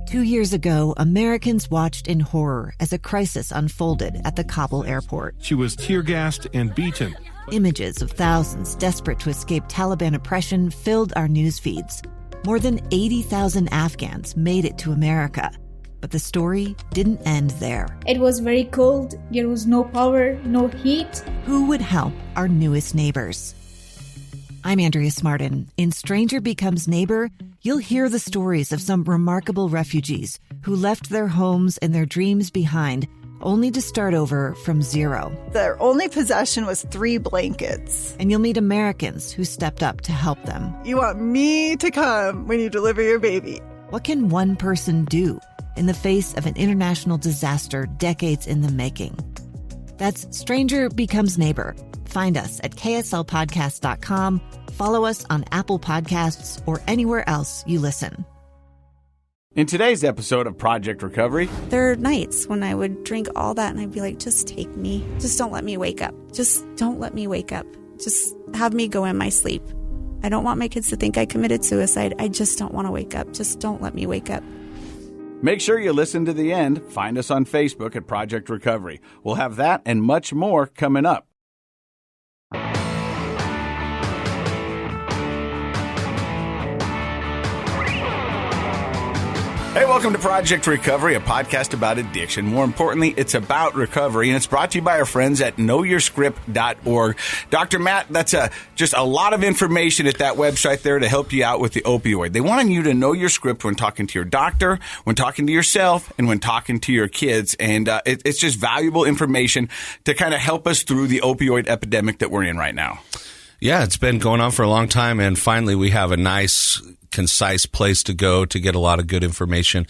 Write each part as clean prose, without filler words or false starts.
2 years ago, Americans watched in horror as a crisis unfolded at the Kabul airport. She was tear-gassed and beaten. Images of thousands desperate to escape Taliban oppression filled our news feeds. More than 80,000 Afghans made it to America. But the story didn't end there. It was very cold. There was no power, no heat. Who would help our newest neighbors? I'm Andrea Smartin. In Stranger Becomes Neighbor, you'll hear the stories of some remarkable refugees who left their homes and their dreams behind, only to start over from zero. Their only possession was 3 blankets. And you'll meet Americans who stepped up to help them. You want me to come when you deliver your baby. What can one person do in the face of an international disaster decades in the making? That's Stranger Becomes Neighbor. Find us at kslpodcast.com. Follow us on Apple Podcasts or anywhere else you listen. In today's episode of Project Recovery, there are nights when I would drink all that and I'd be like, just take me. Just don't let me wake up. Just don't let me wake up. Just have me go in my sleep. I don't want my kids to think I committed suicide. I just don't want to wake up. Just don't let me wake up. Make sure you listen to the end. Find us on Facebook at Project Recovery. We'll have that and much more coming up. Hey, welcome to Project Recovery, a podcast about addiction. More importantly, it's about recovery, and it's brought to you by our friends at knowyourscript.org. Dr. Matt, that's just a lot of information at that website there to help you out with the opioid. They want you to know your script when talking to your doctor, when talking to yourself, and when talking to your kids. And it's just valuable information to kind of help us through the opioid epidemic that we're in right now. Yeah, it's been going on for a long time, and finally we have a nice, concise place to go to get a lot of good information,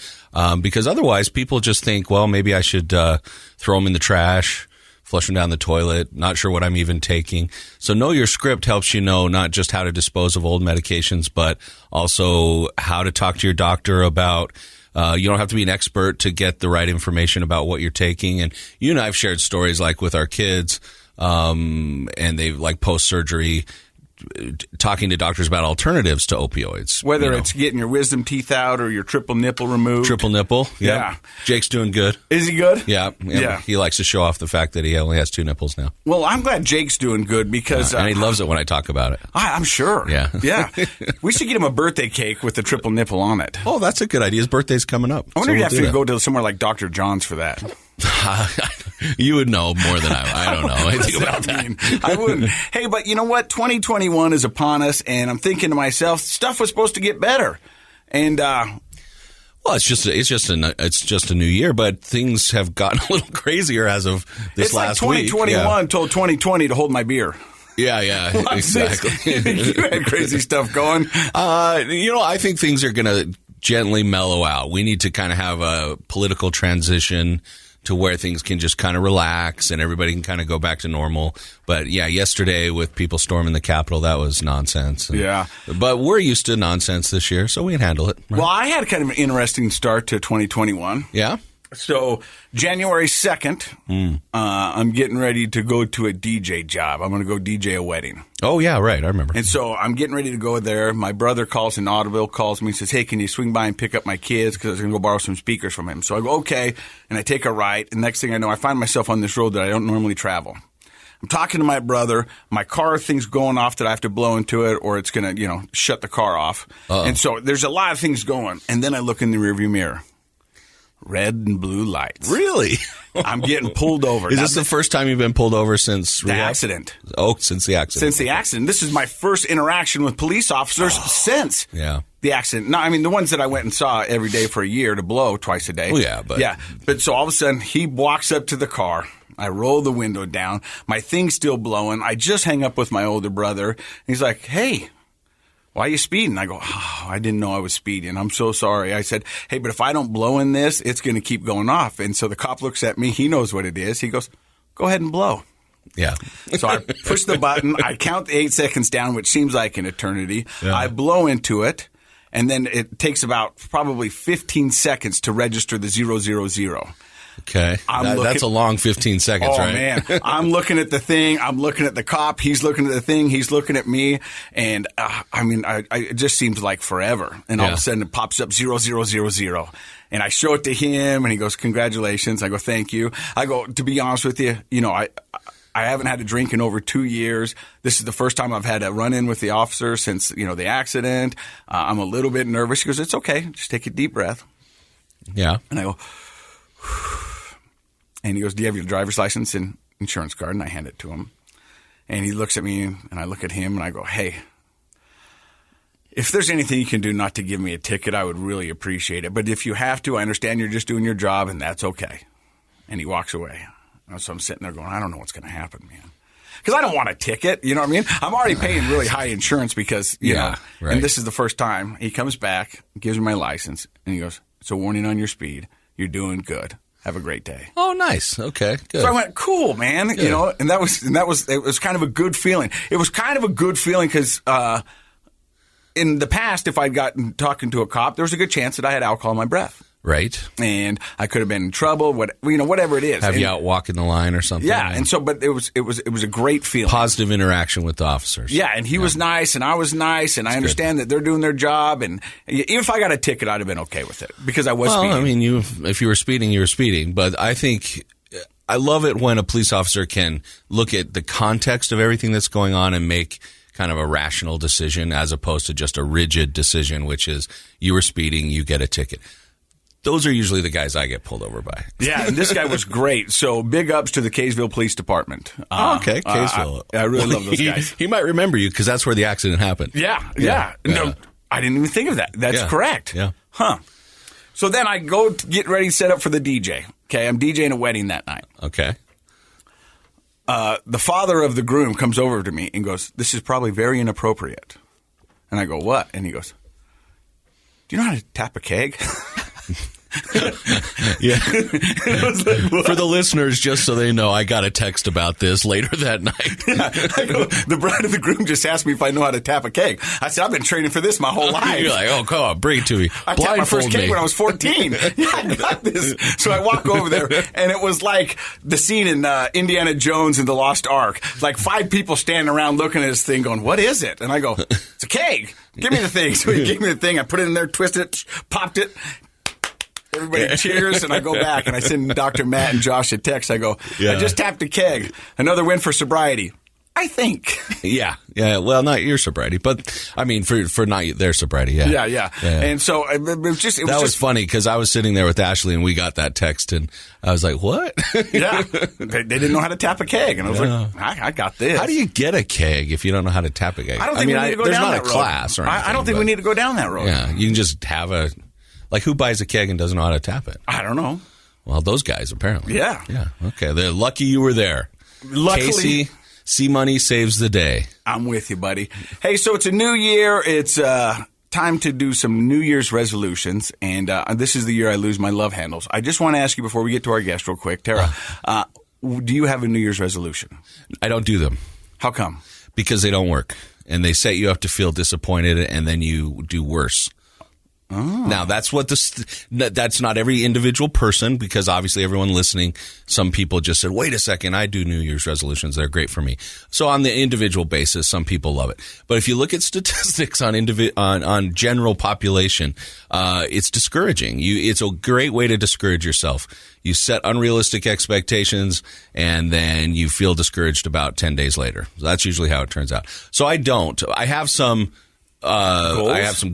because otherwise people just think, well, maybe I should throw them in the trash, flush them down the toilet, not sure what I'm even taking. So Know Your Script helps you know not just how to dispose of old medications, but also how to talk to your doctor about you don't have to be an expert to get the right information about what you're taking. And you and I have shared stories like with our kids, and they like post-surgery talking to doctors about alternatives to opioids. Whether it's getting your wisdom teeth out or your triple nipple removed. Triple nipple, yeah. Jake's doing good. Is he good? Yeah. He likes to show off the fact that he only has 2 nipples now. Well, I'm glad Jake's doing good because... and he loves it when I talk about it. I'm sure. Yeah. Yeah. We should get him a birthday cake with the triple nipple on it. Oh, that's a good idea. His birthday's coming up. I wonder if you have to go to somewhere like Dr. John's for that. You would know more than I don't know anything about that. I wouldn't. Hey, but you know what? 2021 is upon us, and I'm thinking to myself, stuff was supposed to get better. And well, it's just a new year, but things have gotten a little crazier as of this last week. It's like 2021 told 2020 to hold my beer. Yeah, exactly. You had crazy stuff going. I think things are going to gently mellow out. We need to kind of have a political transition to where things can just kind of relax and everybody can kind of go back to normal. But yeah, yesterday with people storming the Capitol, that was nonsense. Yeah. But we're used to nonsense this year, so we can handle it. Right? Well, I had kind of an interesting start to 2021. Yeah? So January 2nd, I'm getting ready to go to a DJ job. I'm going to go DJ a wedding. Oh, yeah, right. I remember. And so I'm getting ready to go there. My brother calls in Audubon, calls me and says, hey, can you swing by and pick up my kids? Because I was going to go borrow some speakers from him. So I go, okay. And I take a ride. And next thing I know, I find myself on this road that I don't normally travel. I'm talking to my brother. My car thing's going off that I have to blow into it or it's going to, shut the car off. Uh-oh. And so there's a lot of things going. And then I look in the rearview mirror. Red and blue lights. Really? I'm getting pulled over. Is this the first time you've been pulled over since the accident? Oh, since the accident. Since the accident. This is my first interaction with police officers since the accident. No, I mean, the ones that I went and saw every day for a year to blow twice a day. Oh, yeah. But so all of a sudden, he walks up to the car. I roll the window down. My thing's still blowing. I just hang up with my older brother. He's like, hey, why are you speeding? I go, I didn't know I was speeding. I'm so sorry. I said, hey, but if I don't blow in this, it's going to keep going off. And so the cop looks at me. He knows what it is. He goes, go ahead and blow. Yeah. So I push the button. I count 8 seconds down, which seems like an eternity. Yeah. I blow into it. And then it takes about probably 15 seconds to register the 000. Okay. That's a long 15 seconds, oh, right? Man. I'm looking at the thing. I'm looking at the cop. He's looking at the thing. He's looking at me. And, it just seems like forever. And all of a sudden it pops up 0000. And I show it to him, and he goes, congratulations. I go, thank you. I go, to be honest with you, I haven't had a drink in over 2 years. This is the first time I've had a run-in with the officer since, the accident. I'm a little bit nervous. He goes, it's okay. Just take a deep breath. Yeah. And I go, and he goes, do you have your driver's license and insurance card? And I hand it to him. And he looks at me, and I look at him, and I go, hey, if there's anything you can do not to give me a ticket, I would really appreciate it. But if you have to, I understand you're just doing your job, and that's okay. And he walks away. So I'm sitting there going, I don't know what's going to happen, man. Because I don't want a ticket, you know what I mean? I'm already paying really high insurance because, you know, right. And this is the first time. He comes back, gives me my license, and he goes, it's a warning on your speed. You're doing good. Have a great day. Oh, nice. Okay, good. So I went, cool, man. Good. And it was kind of a good feeling. It was kind of a good feeling because in the past, if I'd gotten talking to a cop, there was a good chance that I had alcohol in my breath. Right. And I could have been in trouble, whatever it is. Have you out walking the line or something? Yeah. And so, but it was a great feeling. Positive interaction with the officers. Yeah. And he was nice and I was nice and I understand that they're doing their job. And even if I got a ticket, I'd have been okay with it because I was speeding. I mean, if you were speeding, you were speeding. But I think I love it when a police officer can look at the context of everything that's going on and make kind of a rational decision as opposed to just a rigid decision, which is you were speeding, you get a ticket. Those are usually the guys I get pulled over by. Yeah, and this guy was great. So big ups to the Kaysville Police Department. Okay, Kaysville. I really love those guys. He might remember you because that's where the accident happened. Yeah. No, I didn't even think of that. That's correct. Yeah. Huh. So then I go to get ready, set up for the DJ. Okay, I'm DJing a wedding that night. Okay. The father of the groom comes over to me and goes, this is probably very inappropriate. And I go, what? And he goes, do you know how to tap a keg? Yeah. For the listeners, just so they know, I got a text about this later that night. I go, the bride of the groom just asked me if I know how to tap a keg. I said, I've been training for this my whole life. You're like, oh, come on, bring it to me. I tapped my first keg when I was 14. Yeah, I got this. So I walk over there, and it was like the scene in Indiana Jones and the Lost Ark. Like 5 people standing around looking at this thing going, what is it? And I go, it's a keg. Give me the thing. So he gave me the thing. I put it in there, twisted it, popped it. Everybody cheers, and I go back, and I send Dr. Matt and Josh a text. I go, I just tapped a keg. Another win for sobriety. I think. Yeah. Well, not your sobriety, but I mean for not their sobriety. Yeah. And so it was funny because I was sitting there with Ashley, and we got that text, and I was like, "What?" Yeah, they didn't know how to tap a keg, and I was like, "I got this." How do you get a keg if you don't know how to tap a keg? I don't think we need to go down that road. There's not a class or anything. I don't think we need to go down that road. Yeah, you can just have a. Like, who buys a keg and doesn't know how to tap it? I don't know. Well, those guys, apparently. Yeah. Okay. They're lucky you were there. Luckily. Casey, C-Money saves the day. I'm with you, buddy. Hey, so it's a new year. It's time to do some New Year's resolutions. And this is the year I lose my love handles. I just want to ask you before we get to our guest real quick, Tara, do you have a New Year's resolution? I don't do them. How come? Because they don't work. And they set you up to feel disappointed, and then you do worse. Oh. Now, that's not every individual person, because obviously everyone listening, some people just said, wait a second, I do New Year's resolutions. They're great for me. So on the individual basis, some people love it. But if you look at statistics on general population, it's discouraging. It's a great way to discourage yourself. You set unrealistic expectations, and then you feel discouraged about 10 days later. So that's usually how it turns out. So I don't. I have some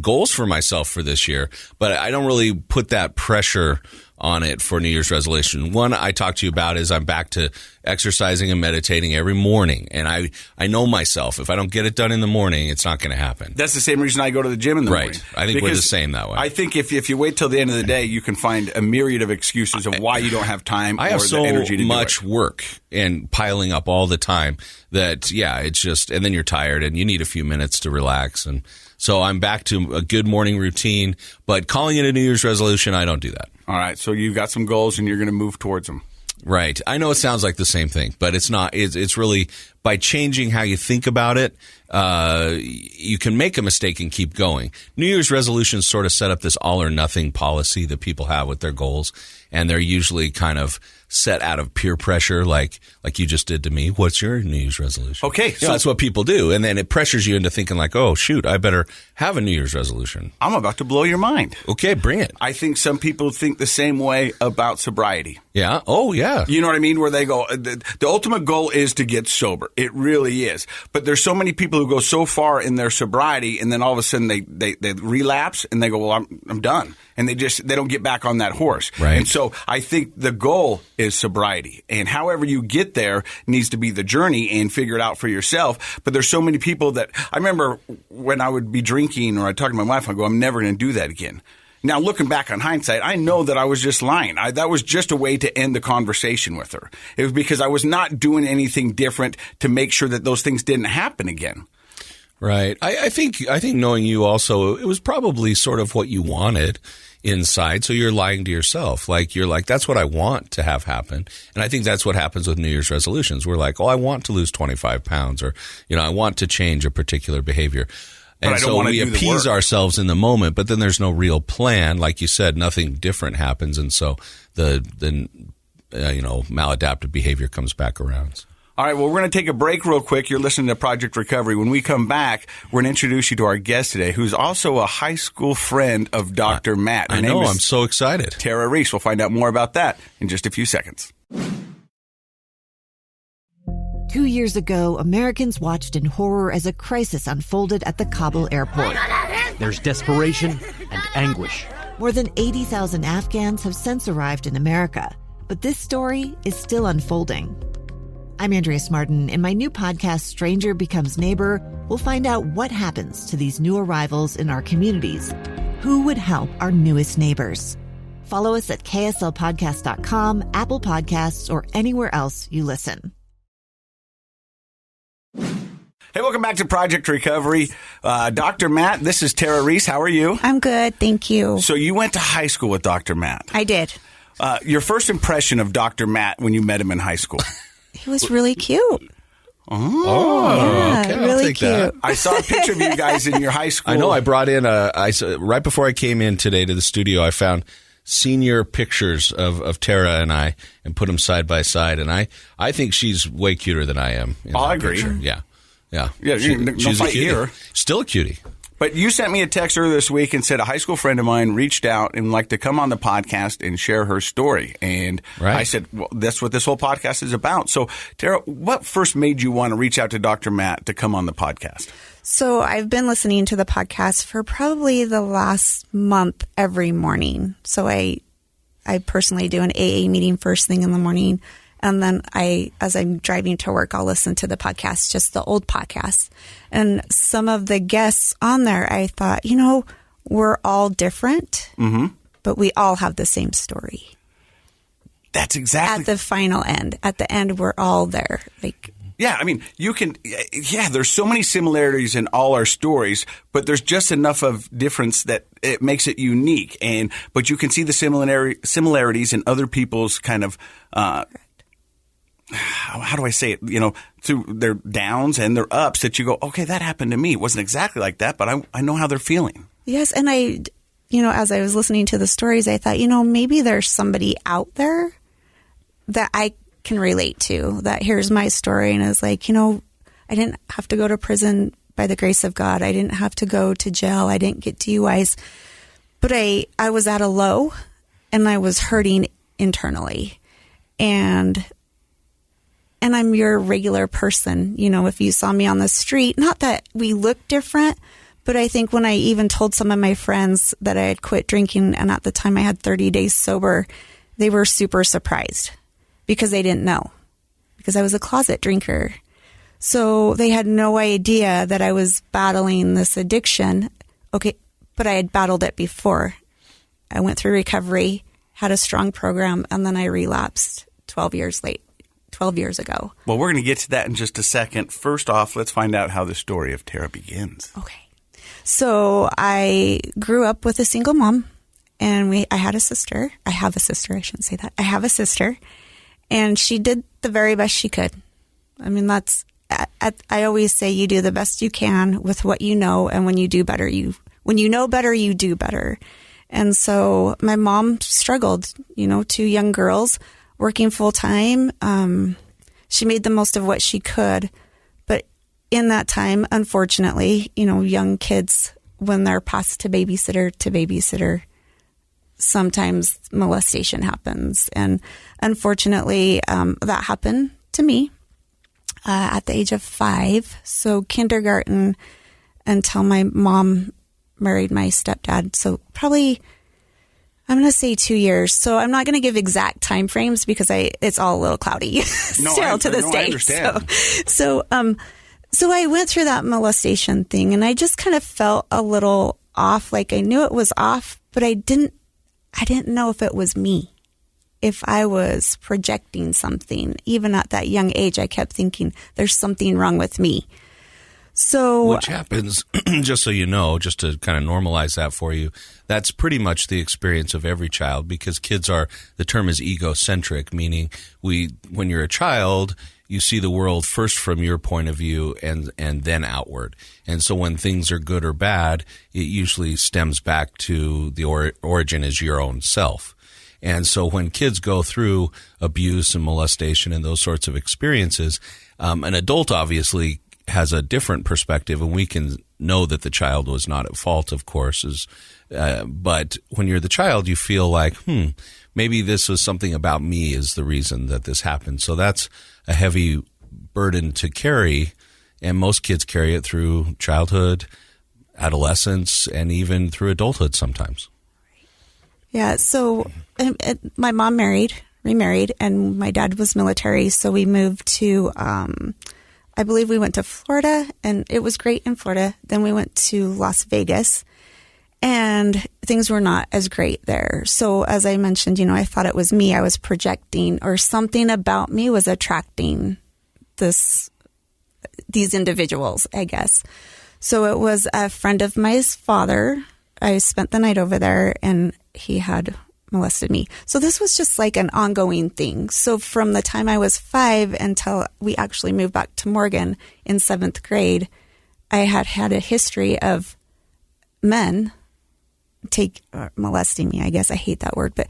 goals for myself for this year, but I don't really put that pressure on it for New Year's resolution. One I talked to you about is I'm back to exercising and meditating every morning. And I know myself. If I don't get it done in the morning, it's not going to happen. That's the same reason I go to the gym in the morning. I think we're the same that way. I think if you wait till the end of the day, you can find a myriad of excuses of why you don't have time I have or the energy to do it. so much work and piling up all the time that, it's just, and then you're tired and you need a few minutes to relax. And so I'm back to a good morning routine, but calling it a New Year's resolution, I don't do that. All right. So you've got some goals and you're going to move towards them. Right. I know it sounds like the same thing, but it's not. It's really by changing how you think about it, you can make a mistake and keep going. New Year's resolutions sort of set up this all or nothing policy that people have with their goals, and they're usually kind of set out of peer pressure, like you just did to me. What's your New Year's resolution? Okay. So that's what people do. And then it pressures you into thinking like, oh, shoot, I better have a New Year's resolution. I'm about to blow your mind. Okay, bring it. I think some people think the same way about sobriety. Yeah. Oh, yeah. You know what I mean? Where they go, the ultimate goal is to get sober. It really is. But there's so many people who go so far in their sobriety, and then all of a sudden they relapse and they go, well, I'm done. And they don't get back on that horse. Right. And so I think the goal is sobriety. And however you get there needs to be the journey and figure it out for yourself. But there's so many people that I remember when I would be drinking or I'd talk to my wife, I go, I'm never going to do that again. Now, looking back on hindsight, I know that I was just lying. That was just a way to end the conversation with her. It was because I was not doing anything different to make sure that those things didn't happen again. Right. I think knowing you also, it was probably sort of what you wanted inside. So you're lying to yourself. Like, you're like, that's what I want to have happen. And I think that's what happens with New Year's resolutions. We're like, oh, I want to lose 25 pounds, or, I want to change a particular behavior. And so we appease ourselves in the moment, but then there's no real plan. Like you said, nothing different happens. And so the maladaptive behavior comes back around. All right, well, we're going to take a break real quick. You're listening to Project Recovery. When we come back, we're going to introduce you to our guest today, who's also a high school friend of Dr. Matt. I know. I'm so excited. Tara Rees. We'll find out more about that in just a few seconds. 2 years ago, Americans watched in horror as a crisis unfolded at the Kabul airport. There's desperation and anguish. More than 80,000 Afghans have since arrived in America, but this story is still unfolding. I'm Andrea Smartin. In my new podcast, Stranger Becomes Neighbor, we'll find out what happens to these new arrivals in our communities. Who would help our newest neighbors? Follow us at kslpodcast.com, Apple Podcasts, or anywhere else you listen. Hey, welcome back to Project Recovery. Dr. Matt, this is Tara Rees. How are you? I'm good. Thank you. So you went to high school with Dr. Matt. I did. Your first impression of Dr. Matt when you met him in high school? He was really cute. Oh, okay, really I'll take cute. that. I saw a picture of you guys in your high school. I know. I brought in right before I came in today to the studio, I found senior pictures of Tara and I and put them side by side. And I think she's way cuter than I am. I agree. Picture. Yeah. Yeah, She's a cutie. Here. Still a cutie. But you sent me a text earlier this week and said a high school friend of mine reached out and would like to come on the podcast and share her story. And I said, well, that's what this whole podcast is about. So, Tara, what first made you want to reach out to Dr. Matt to come on the podcast? So I've been listening to the podcast for probably the last month every morning. So I personally do an AA meeting first thing in the morning. And then as I'm driving to work, I'll listen to the podcast, just the old podcasts. And some of the guests on there, I thought, we're all different, but we all have the same story. That's exactly. At the final end. At the end, we're all there. Yeah, I mean, there's so many similarities in all our stories, but there's just enough of difference that it makes it unique. But you can see the similarities in other people's kind of, how do I say it? Through their downs and their ups that you go, okay, that happened to me. It wasn't exactly like that, but I know how they're feeling. Yes. And as I was listening to the stories, I thought, maybe there's somebody out there that I can relate to, that hears my story and is like, I didn't have to go to prison by the grace of God. I didn't have to go to jail. I didn't get DUIs, but I was at a low and I was hurting internally. And I'm your regular person. If you saw me on the street, not that we look different, but I think when I even told some of my friends that I had quit drinking, and at the time I had 30 days sober, they were super surprised because they didn't know, because I was a closet drinker. So they had no idea that I was battling this addiction. Okay, but I had battled it before. I went through recovery, had a strong program, and then I relapsed 12 years ago. Well, we're going to get to that in just a second. First off, let's find out how the story of Tara begins. Okay. So I grew up with a single mom, and I had a sister. I have a sister. I shouldn't say that. I have a sister, and she did the very best she could. I mean, I always say you do the best you can with what you know, and when you know better, you do better. And so my mom struggled, 2 young girls working full time. She made the most of what she could. But in that time, unfortunately, young kids, when they're passed to babysitter, sometimes molestation happens. And unfortunately, that happened to me at the age of 5. So kindergarten until my mom married my stepdad. So probably, I'm going to say 2 years. So I'm not going to give exact time frames because it's all a little cloudy still to this day. I understand. So I went through that molestation thing, and I just kind of felt a little off. Like I knew it was off, but I didn't know if it was me, if I was projecting something. Even at that young age, I kept thinking there's something wrong with me. So, which happens, just so you know, just to kind of normalize that for you, that's pretty much the experience of every child, because kids the term is egocentric, meaning when you're a child, you see the world first from your point of view and then outward. And so when things are good or bad, it usually stems back to the origin is your own self. And so when kids go through abuse and molestation and those sorts of experiences, an adult obviously has a different perspective, and we can know that the child was not at fault, of course. But when you're the child, you feel like, maybe this was something about me is the reason that this happened. So that's a heavy burden to carry, and most kids carry it through childhood, adolescence, and even through adulthood sometimes. Yeah, so my mom remarried, and my dad was military, so we moved to I believe we went to Florida, and it was great in Florida. Then we went to Las Vegas, and things were not as great there. So as I mentioned, I thought it was me. I was projecting, or something about me was attracting these individuals, I guess. So it was a friend of my father. I spent the night over there, and he had molested me. So this was just like an ongoing thing. So from the time I was 5 until we actually moved back to Morgan in 7th grade, I had a history of men molesting me. I guess I hate that word, but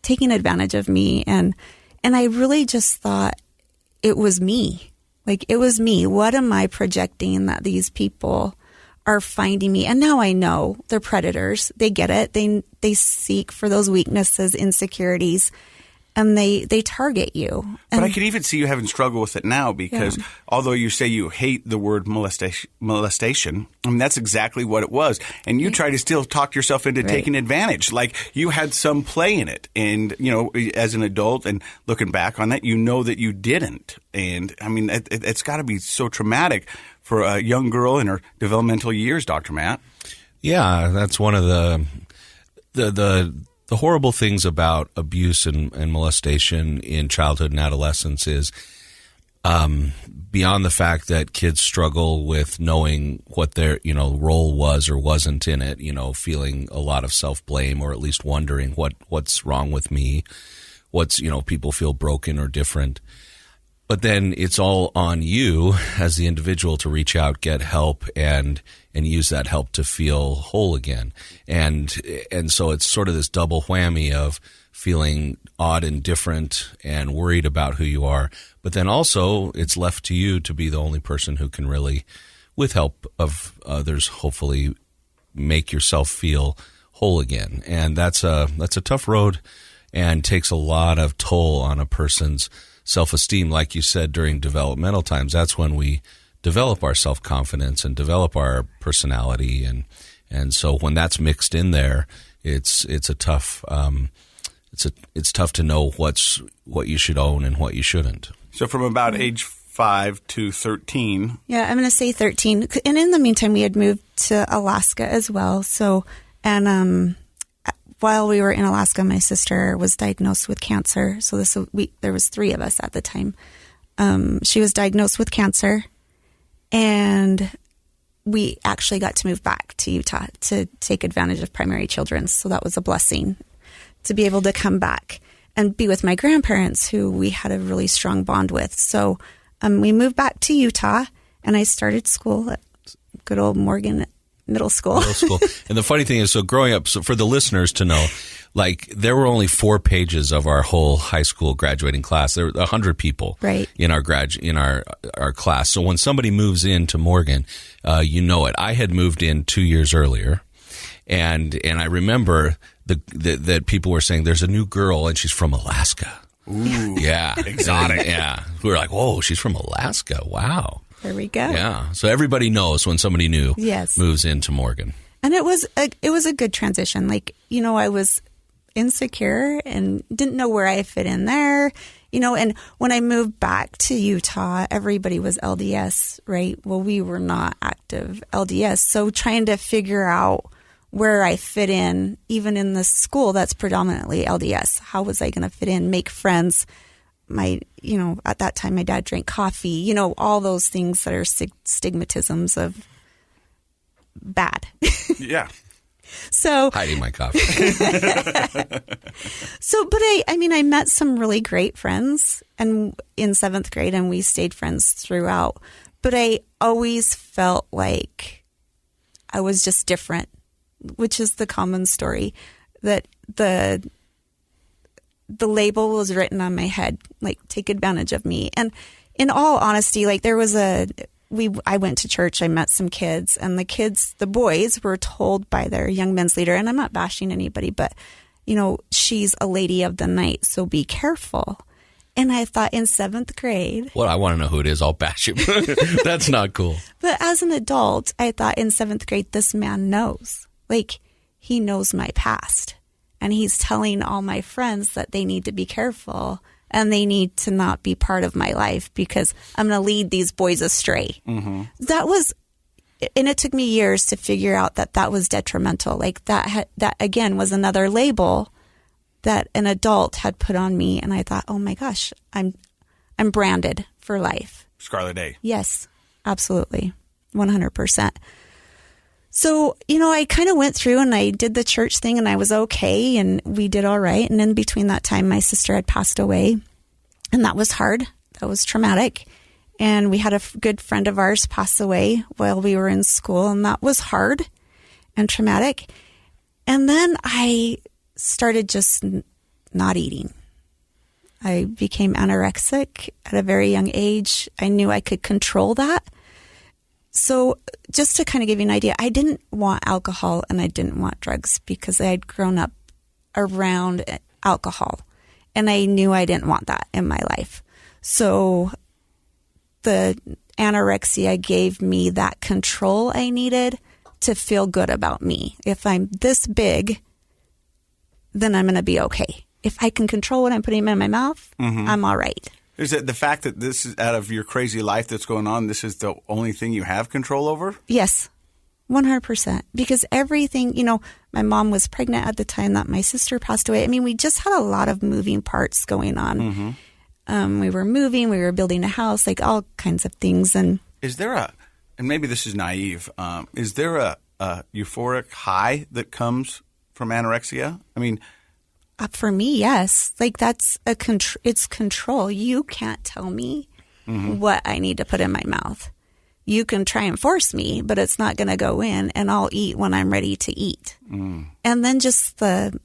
taking advantage of me. And I really just thought it was me. Like, it was me. What am I projecting that these people are finding me? And now I know they're predators. They get it. They seek for those weaknesses, insecurities, and they target you. But I could even see you having struggle with it now, because although you say you hate the word molestation, I mean, that's exactly what it was. And you try to still talk yourself into taking advantage. Like, you had some play in it. And, as an adult and looking back on that, that you didn't. And, I mean, it's got to be so traumatic for a young girl in her developmental years, Dr. Matt. Yeah, that's one of the horrible things about abuse and molestation in childhood and adolescence is beyond the fact that kids struggle with knowing what their role was or wasn't in it, feeling a lot of self-blame, or at least wondering what's wrong with me, people feel broken or different. But then it's all on you as the individual to reach out, get help, and use that help to feel whole again. And so it's sort of this double whammy of feeling odd and different and worried about who you are. But then also it's left to you to be the only person who can really, with help of others, hopefully make yourself feel whole again. And that's a tough road, and takes a lot of toll on a person's self-esteem. Like you said, during developmental times, that's when we develop our self-confidence and develop our personality, and so when that's mixed in there, it's a tough it's tough to know what you should own and what you shouldn't. So from about age 5 to 13. Yeah, I'm going to say 13. And in the meantime, we had moved to Alaska as well. So, and while we were in Alaska, my sister was diagnosed with cancer. So there was 3 of us at the time. She was diagnosed with cancer, and we actually got to move back to Utah to take advantage of primary children's. So that was a blessing to be able to come back and be with my grandparents, who we had a really strong bond with. So we moved back to Utah, and I started school at good old Morgan Middle School. And the funny thing is, so growing up, so for the listeners to know, like there were only 4 pages of our whole high school graduating class. There were 100 people in our class. So when somebody moves into Morgan, you know it. I had moved in 2 years earlier, and I remember that people were saying there's a new girl and she's from Alaska. Ooh, yeah, exotic. Yeah, we were like, whoa, she's from Alaska. Wow. There we go. Yeah. So everybody knows when somebody new moves into Morgan. And it was a good transition. Like, I was insecure and didn't know where I fit in there, and when I moved back to Utah, everybody was LDS, right? Well, we were not active LDS. So trying to figure out where I fit in, even in the school that's predominantly LDS, how was I going to fit in, make friends? At that time, my dad drank coffee, all those things that are stigmatisms of bad. Yeah. So hiding my coffee. But I met some really great friends and in 7th grade, and we stayed friends throughout. But I always felt like I was just different, which is the common story, that the label was written on my head, like, take advantage of me. And in all honesty, like, there was I went to church, I met some kids, and the boys were told by their young men's leader, and I'm not bashing anybody, but, she's a lady of the night, so be careful. And I thought in 7th grade. Well, I want to know who it is. I'll bash him. That's not cool. But as an adult, I thought in 7th grade, this man knows. Like, he knows my past. And he's telling all my friends that they need to be careful and they need to not be part of my life because I'm going to lead these boys astray. Mm-hmm. And it took me years to figure out that was detrimental. Like that again was another label that an adult had put on me. And I thought, oh my gosh, I'm branded for life. Scarlet A. Yes, absolutely. 100%. So, I kind of went through and I did the church thing and I was okay and we did all right. And in between that time, my sister had passed away and that was hard. That was traumatic. And we had a good friend of ours pass away while we were in school and that was hard and traumatic. And then I started just not eating. I became anorexic at a very young age. I knew I could control that. So just to kind of give you an idea, I didn't want alcohol and I didn't want drugs because I had grown up around alcohol and I knew I didn't want that in my life. So the anorexia gave me that control I needed to feel good about me. If I'm this big, then I'm going to be okay. If I can control what I'm putting in my mouth, I'm all right. Is it the fact that this is out of your crazy life that's going on, this is the only thing you have control over? Yes, 100%. Because everything, my mom was pregnant at the time that my sister passed away. I mean, we just had a lot of moving parts going on. Mm-hmm. We were moving, we were building a house, like all kinds of things. And is there and maybe this is naive, is there a euphoric high that comes from anorexia? I mean, for me, yes. Like that's it's control. You can't tell me what I need to put in my mouth. You can try and force me, but it's not going to go in and I'll eat when I'm ready to eat. Mm. And then just the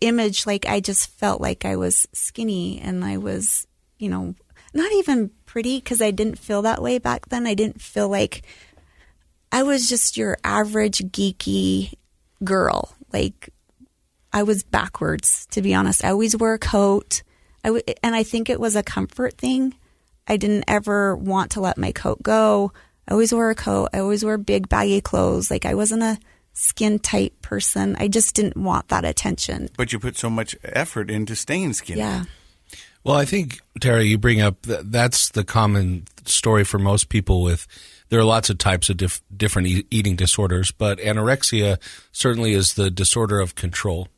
image, like I just felt like I was skinny and I was, not even pretty because I didn't feel that way back then. I didn't feel like I was just your average geeky girl. Like I was backwards, to be honest. I always wore a coat. And I think it was a comfort thing. I didn't ever want to let my coat go. I always wore a coat. I always wore big baggy clothes. Like I wasn't a skin tight person. I just didn't want that attention. But you put so much effort into staying skinny. Yeah. Well, I think, Tara, you bring up that's the common story for most people there are lots of types of different eating disorders, but anorexia certainly is the disorder of control.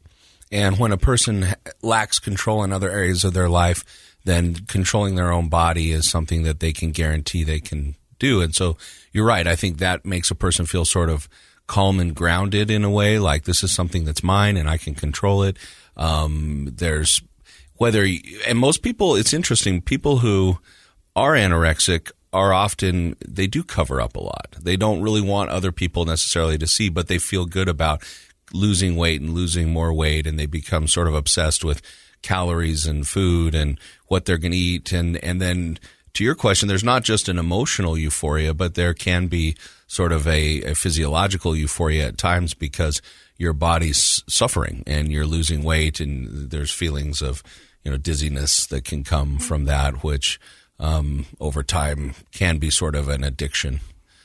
And when a person lacks control in other areas of their life, then controlling their own body is something that they can guarantee they can do. And so you're right. I think that makes a person feel sort of calm and grounded in a way, like this is something that's mine and I can control it. And most people, it's interesting, people who are anorexic are often, they do cover up a lot. They don't really want other people necessarily to see, but they feel good about losing weight and losing more weight, and they become sort of obsessed with calories and food and what they're going to eat. And then to your question, there's not just an emotional euphoria, but there can be sort of a physiological euphoria at times because your body's suffering and you're losing weight, and there's feelings of, dizziness that can come from that, which over time can be sort of an addiction.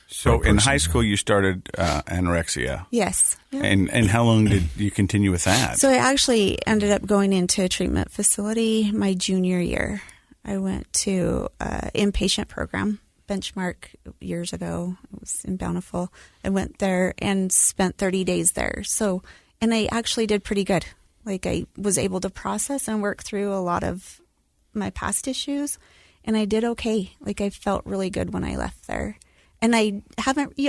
So in high school, you started anorexia. Yes. Yeah. And how long did you continue with that? So I actually ended up going into a treatment facility my junior year. I went to an inpatient program, Benchmark, years ago. It was in Bountiful. I went there and spent 30 days there. And I actually did pretty good. Like, I was able to process and work through a lot of my past issues, and I did okay. Like, I felt really good when I left there. And I haven't,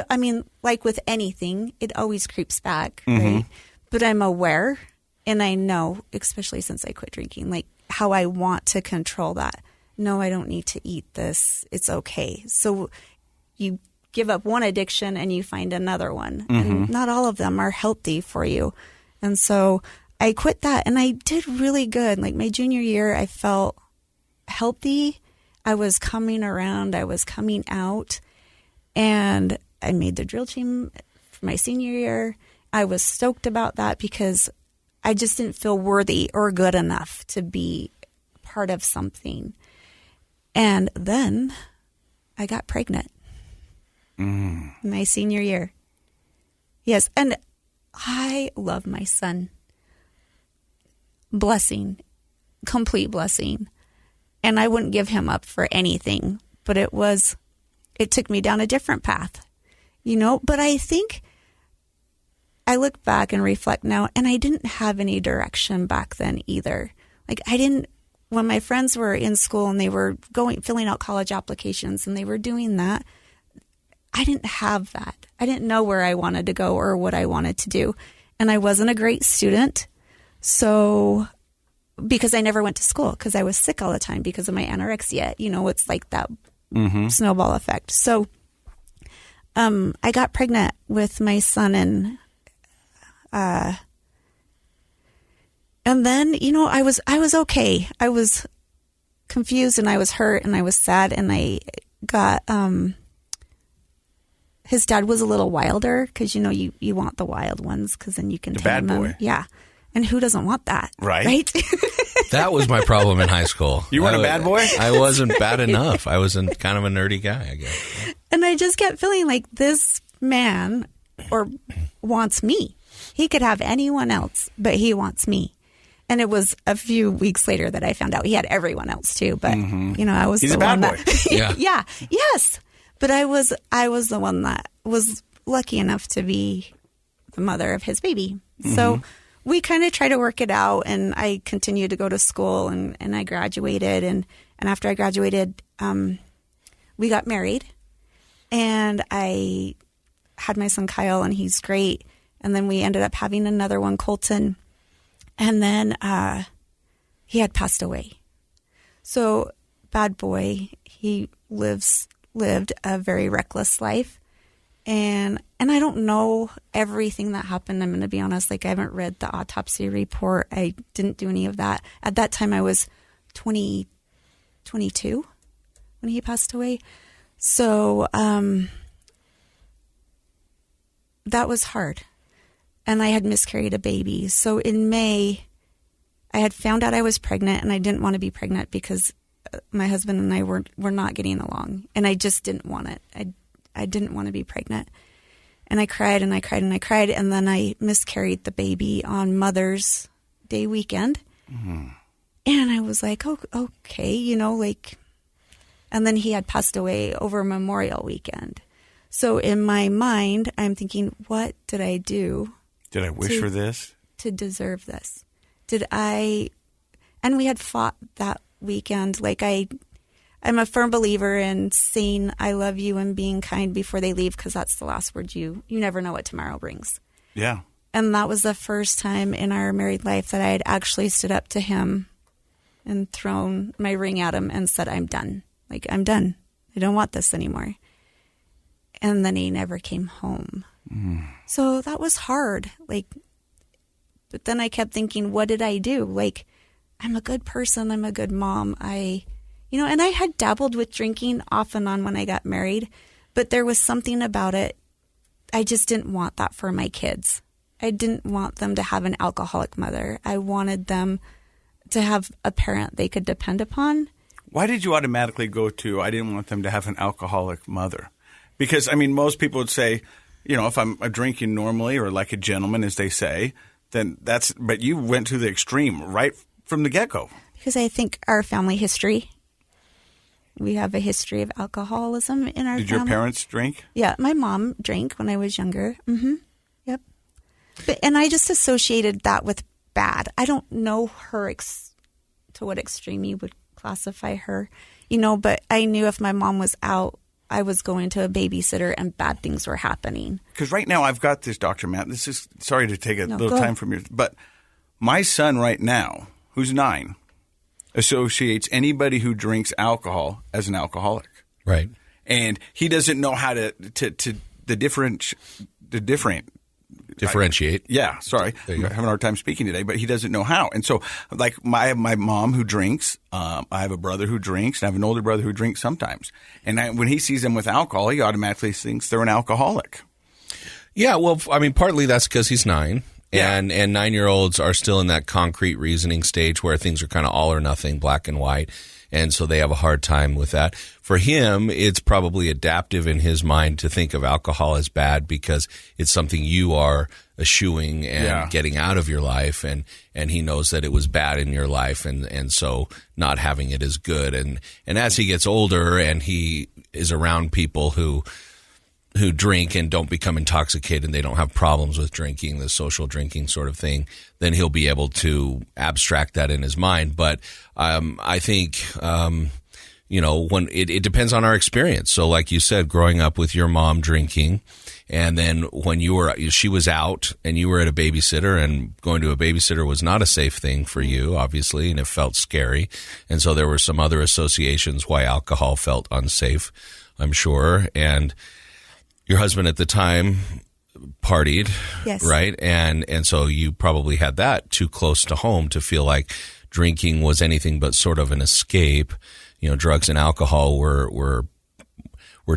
like with anything, it always creeps back, right? But I'm aware, and I know, especially since I quit drinking, like how I want to control that. No, I don't need to eat this. It's okay. So you give up one addiction and you find another one. And not all of them are healthy for you. And so I quit that, and I did really good. Like my junior year, I felt healthy. I was coming around. I was coming out. And I made the drill team for my senior year. I was stoked about that because I just didn't feel worthy or good enough to be part of something. And then I got pregnant my senior year. Yes. And I love my son. Blessing, complete blessing. And I wouldn't give him up for anything, but it took me down a different path, but I think I look back and reflect now, and I didn't have any direction back then either. Like when my friends were in school and they were filling out college applications and they were doing that, I didn't have that. I didn't know where I wanted to go or what I wanted to do. And I wasn't a great student. So, because I never went to school because I was sick all the time because of my anorexia, it's like that snowball effect. So, I got pregnant with my son, and then, I was okay. I was confused, and I was hurt, and I was sad, and I got, his dad was a little wilder because, you want the wild ones because then you can the bad boy. Them. Yeah. And who doesn't want that? Right? That was my problem in high school. You weren't a bad boy? I wasn't bad enough. I was kind of a nerdy guy, I guess. And I just kept feeling like this man wants me. He could have anyone else, but he wants me. And it was a few weeks later that I found out he had everyone else too. But, I was He's the a bad one boy. that... Yeah. Yes. But I was the one that was lucky enough to be the mother of his baby. So we kind of try to work it out, and I continued to go to school, and I graduated. And after I graduated, we got married, and I had my son Kyle, and he's great. And then we ended up having another one, Colton. And then he had passed away. So bad boy, he lived a very reckless life. And I don't know everything that happened. I'm going to be honest. Like, I haven't read the autopsy report. I didn't do any of that. At that time, I was 22 when he passed away. So that was hard. And I had miscarried a baby. So in May, I had found out I was pregnant, and I didn't want to be pregnant because my husband and I were not getting along. And I just didn't want it. I didn't want to be pregnant. And I cried and I cried and I cried. And then I miscarried the baby on Mother's Day weekend. And I was like, oh, okay, and then he had passed away over Memorial weekend. So in my mind, I'm thinking, what did I do? Did I wish for this? To deserve this? And we had fought that weekend. Like, I'm a firm believer in saying I love you and being kind before they leave, because that's the last word. You never know what tomorrow brings. Yeah. And that was the first time in our married life that I had actually stood up to him and thrown my ring at him and said, I'm done. Like, I'm done. I don't want this anymore. And then he never came home. So that was hard. Like, but then I kept thinking, what did I do? Like, I'm a good person. I'm a good mom. And I had dabbled with drinking off and on when I got married, but there was something about it. I just didn't want that for my kids. I didn't want them to have an alcoholic mother. I wanted them to have a parent they could depend upon. Why did you automatically go to, I didn't want them to have an alcoholic mother? Because, I mean, most people would say, if I'm drinking normally or like a gentleman, as they say, then but you went to the extreme right from the get-go. Because I think our family history, we have a history of alcoholism in our family. Did your parents drink? Yeah, my mom drank when I was younger. Mm-hmm. Yep. And I just associated that with bad. I don't know her to what extreme you would classify her, but I knew if my mom was out, I was going to a babysitter and bad things were happening. Because right now I've got this, Dr. Matt. This is, sorry to take a little time from yours, but my son right now, who's 9, associates anybody who drinks alcohol as an alcoholic. Right. And he doesn't know how to differentiate. Yeah, sorry. I'm having a hard time speaking today, but he doesn't know how. And so, like, I have my mom who drinks. I have a brother who drinks, and I have an older brother who drinks sometimes. And when he sees them with alcohol, he automatically thinks they're an alcoholic. Yeah, well, I mean, partly that's because he's 9. Yeah. And 9-year-olds are still in that concrete reasoning stage where things are kind of all or nothing, black and white. And so they have a hard time with that. For him, it's probably adaptive in his mind to think of alcohol as bad because it's something you are eschewing and getting out of your life. And he knows that it was bad in your life. And so not having it is good. And as he gets older and he is around people who drink and don't become intoxicated and they don't have problems with drinking, the social drinking sort of thing, then he'll be able to abstract that in his mind. But I think, when it depends on our experience. So like you said, growing up with your mom drinking, and then when she was out and you were at a babysitter, and going to a babysitter was not a safe thing for you, obviously, and it felt scary. And so there were some other associations why alcohol felt unsafe, I'm sure. And your husband at the time partied, yes, right? And so you probably had that too close to home to feel like drinking was anything but sort of an escape. Drugs and alcohol were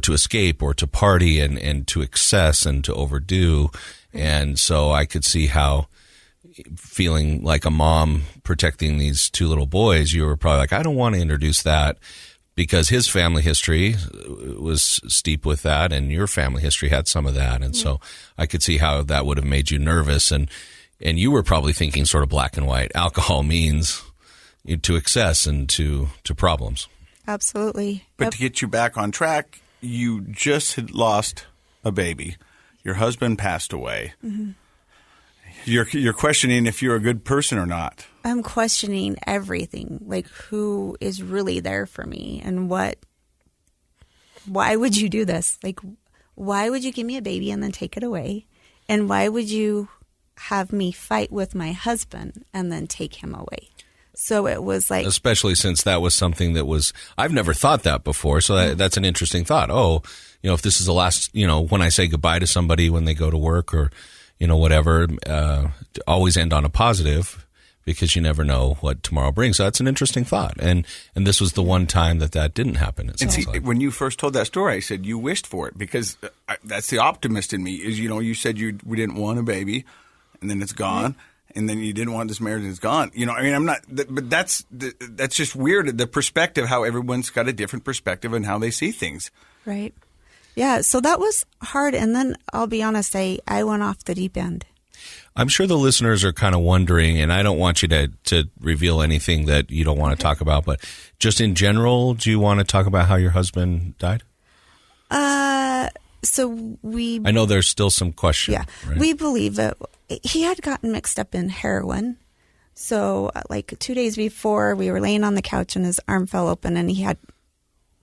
to escape or to party and to excess and to overdo. And so I could see how, feeling like a mom protecting these 2 little boys, you were probably like, I don't want to introduce that. Because his family history was steep with that, and your family history had some of that. And so I could see how that would have made you nervous. And you were probably thinking sort of black and white. Alcohol means to excess and to problems. Absolutely. But to get you back on track, you just had lost a baby. Your husband passed away. Mm-hmm. You're questioning if you're a good person or not. I'm questioning everything, like who is really there for me and why would you do this? Like, why would you give me a baby and then take it away? And why would you have me fight with my husband and then take him away? So it was like... Especially since that was something that was... I've never thought that before, so that's an interesting thought. Oh, if this is the last... when I say goodbye to somebody when they go to work or... whatever, always end on a positive because you never know what tomorrow brings. So that's an interesting thought. And this was the one time that didn't happen. And see, when you first told that story, I said you wished for it because that's the optimist in me is, you said we didn't want a baby and then it's gone. Right. And then you didn't want this marriage and it's gone. I'm not, but that's just weird. The perspective, how everyone's got a different perspective and how they see things. Right. Yeah, so that was hard. And then I'll be honest, I went off the deep end. I'm sure the listeners are kind of wondering, and I don't want you to reveal anything that you don't want to talk about, but just in general, do you want to talk about how your husband died? So I know there's still some question. Yeah, right? We believe that he had gotten mixed up in heroin. So like 2 days before, we were laying on the couch and his arm fell open and he had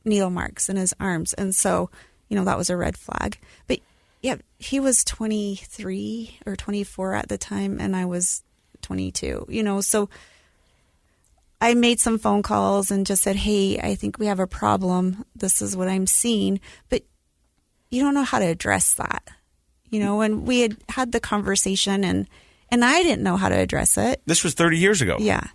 needle marks in his arms. And so... that was a red flag. But yeah, he was 23 or 24 at the time, and I was 22. So I made some phone calls and just said, hey, I think we have a problem. This is what I'm seeing. But you don't know how to address that. And we had the conversation and I didn't know how to address it. This was 30 years ago. Yeah.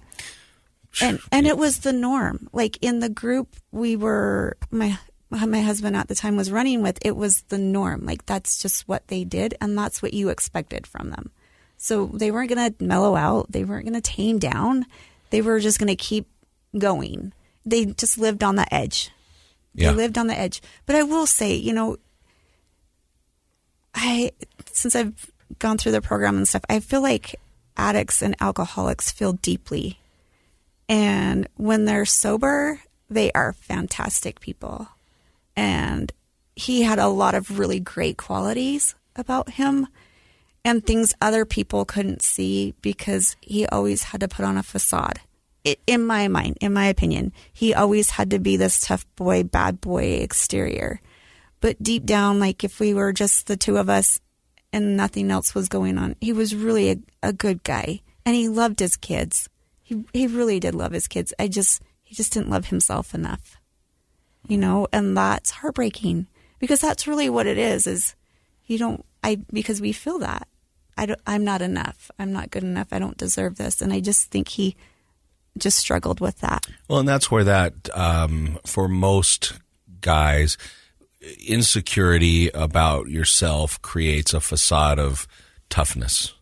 And it was the norm. Like in the group my husband at the time was running with, it was the norm. Like that's just what they did. And that's what you expected from them. So they weren't going to mellow out. They weren't going to tame down. They were just going to keep going. They just lived on the edge. Yeah. They lived on the edge. But I will say, since I've gone through the program and stuff, I feel like addicts and alcoholics feel deeply. And when they're sober, they are fantastic people. And he had a lot of really great qualities about him and things other people couldn't see because he always had to put on a facade. In my mind, in my opinion, he always had to be this tough boy, bad boy exterior. But deep down, like if we were just the two of us and nothing else was going on, he was really a good guy. And he loved his kids. He really did love his kids. He just didn't love himself enough, and that's heartbreaking because that's really what it is because we feel that I'm not enough. I'm not good enough. I don't deserve this. And I just think he just struggled with that. Well, and that's where that, for most guys, insecurity about yourself creates a facade of toughness.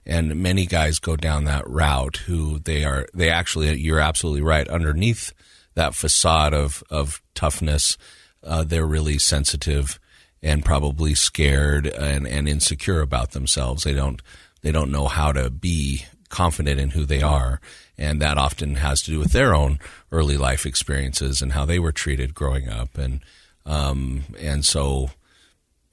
And many guys go down that route who they actually, you're absolutely right, underneath that facade of toughness, they're really sensitive and probably scared and insecure about themselves. They don't know how to be confident in who they are. And that often has to do with their own early life experiences and how they were treated growing up. And so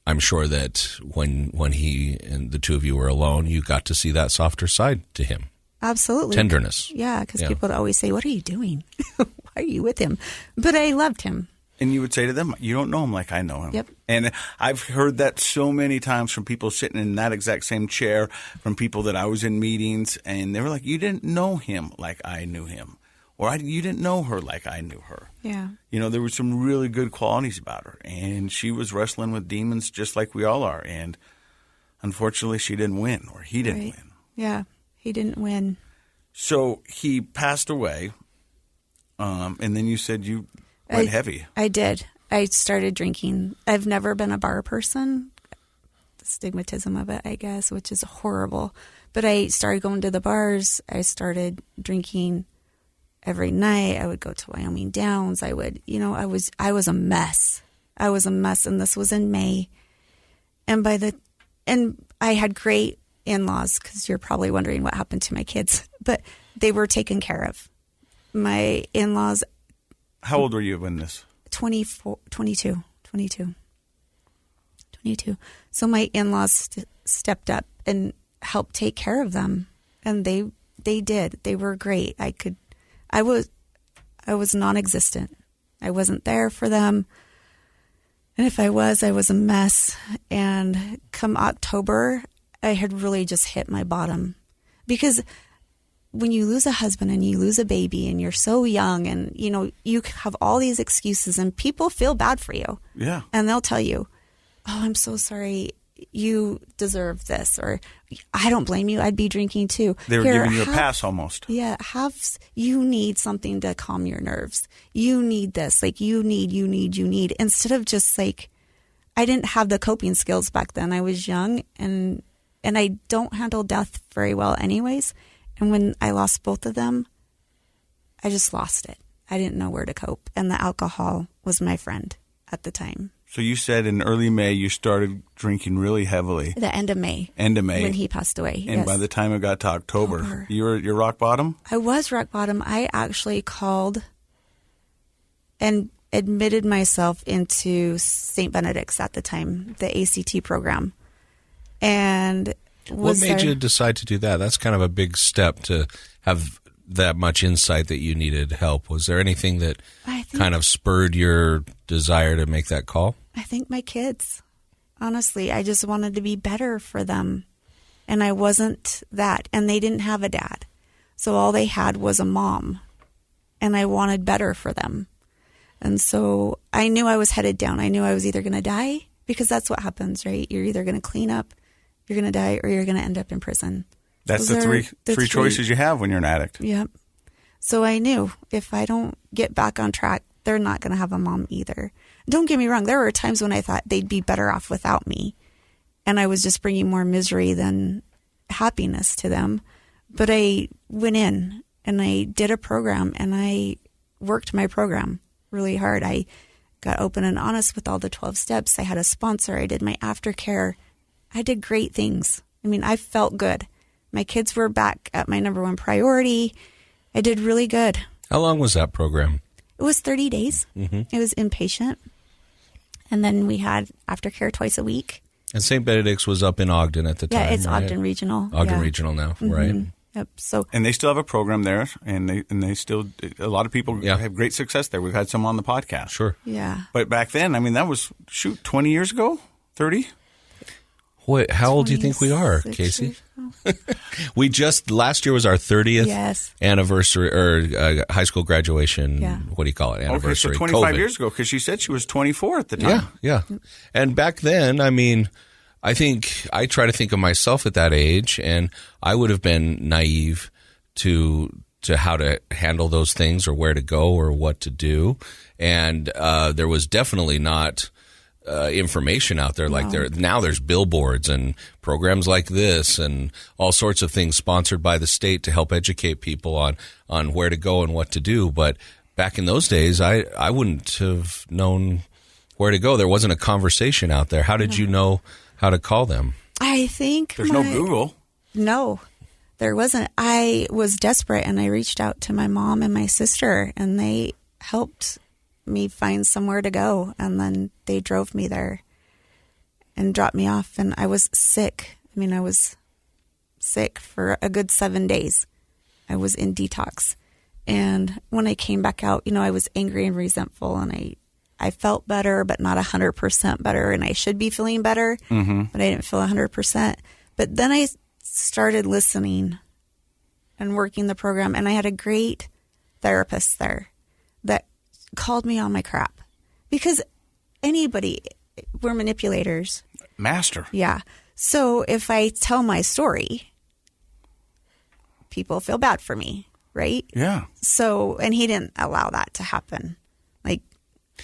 I'm sure that when he and the two of you were alone, you got to see that softer side to him. Absolutely. Tenderness. Yeah, because people would always say, what are you doing? Why are you with him? But I loved him. And you would say to them, you don't know him like I know him. Yep. And I've heard that so many times from people sitting in that exact same chair, from people that I was in meetings, and they were like, you didn't know him like I knew him. Or you didn't know her like I knew her. Yeah. There were some really good qualities about her. And she was wrestling with demons just like we all are. And unfortunately, she didn't win, or he didn't win. Yeah, he didn't win. So he passed away. And then you said you went heavy. I did. I started drinking. I've never been a bar person. The stigmatism of it, I guess, which is horrible. But I started going to the bars. I started drinking every night. I would go to Wyoming Downs. I would, I was a mess. I was a mess, and this was in May. And I had great in-laws, because you're probably wondering what happened to my kids, but they were taken care of. My in-laws. How old were you when this? 22. So my in-laws stepped up and helped take care of them, and they did. They were great. I was non-existent. I wasn't there for them. And if I was a mess. And come October, I had really just hit my bottom. Because when you lose a husband and you lose a baby and you're so young and, you have all these excuses and people feel bad for you. Yeah. And they'll tell you, oh, I'm so sorry. You deserve this, or I don't blame you. I'd be drinking too. They were giving you a pass almost. Yeah. You need something to calm your nerves. You need this. Like you need. Instead of just like, I didn't have the coping skills back then. I was young and I don't handle death very well anyways. And when I lost both of them, I just lost it. I didn't know where to cope. And the alcohol was my friend at the time. So you said in early May you started drinking really heavily. The end of May. When he passed away. And by the time it got to October. You're rock bottom? I was rock bottom. I actually called and admitted myself into St. Benedict's at the time, the ACT program. And what made you decide to do that? That's kind of a big step to have that much insight that you needed help. Was there anything that kind of spurred your desire to make that call? I think my kids. Honestly, I just wanted to be better for them. And I wasn't that. And they didn't have a dad. So all they had was a mom. and I wanted better for them. And so I knew I was headed down. I knew I was either going to die, because that's what happens, right? You're either going to clean up, you're going to die, or you're going to end up in prison. That's the three choices you have when you're an addict. Yep. So I knew if I don't get back on track, they're not going to have a mom either. Don't get me wrong. There were times when I thought they'd be better off without me, and I was just bringing more misery than happiness to them. But I went in and I did a program, and I worked my program really hard. I got open and honest with all the 12 steps. I had a sponsor. I did my aftercare. I did great things. I mean, I felt good. My kids were back at my number one priority. I did really good. How long was that program? It was 30 days. Mm-hmm. It was inpatient. And then we had aftercare twice a week. And St. Benedict's was up in Ogden at the time. Yeah, it's right? Ogden Regional. Ogden Regional now, mm-hmm. Right? Yep. So, and they still have a program there, and they still, a lot of people have great success there. We've had some on the podcast. Sure. Yeah. But back then, I mean, that was 20 years ago, 30. Wait, how old do you think we are, Casey? We just, last year was our 30th anniversary, or high school graduation. Yeah. What do you call it? Anniversary. Okay, so 25 years ago, because she said she was 24 at the time. Yeah. And back then, I mean, I think I try to think of myself at that age, and I would have been naive to how to handle those things, or where to go, or what to do. And there was definitely not information out there like there now. There's billboards and programs like this and all sorts of things sponsored by the state to help educate people on where to go and what to do. But back in those days, I wouldn't have known where to go. There wasn't a conversation out there. How did you know how to call them? I think there's no Google. No, there wasn't. I was desperate, and I reached out to my mom and my sister, and they helped me find somewhere to go. And then they drove me there and dropped me off. And I was sick. I mean, I was sick for a good 7 days. I was in detox. And when I came back out, I was angry and resentful, and I felt better, but not 100% better. And I should be feeling better, but I didn't feel 100%. But then I started listening and working the program, and I had a great therapist there that called me on my crap, because we're manipulators. Master. Yeah. So if I tell my story, people feel bad for me, right? Yeah. So, and he didn't allow that to happen. Like,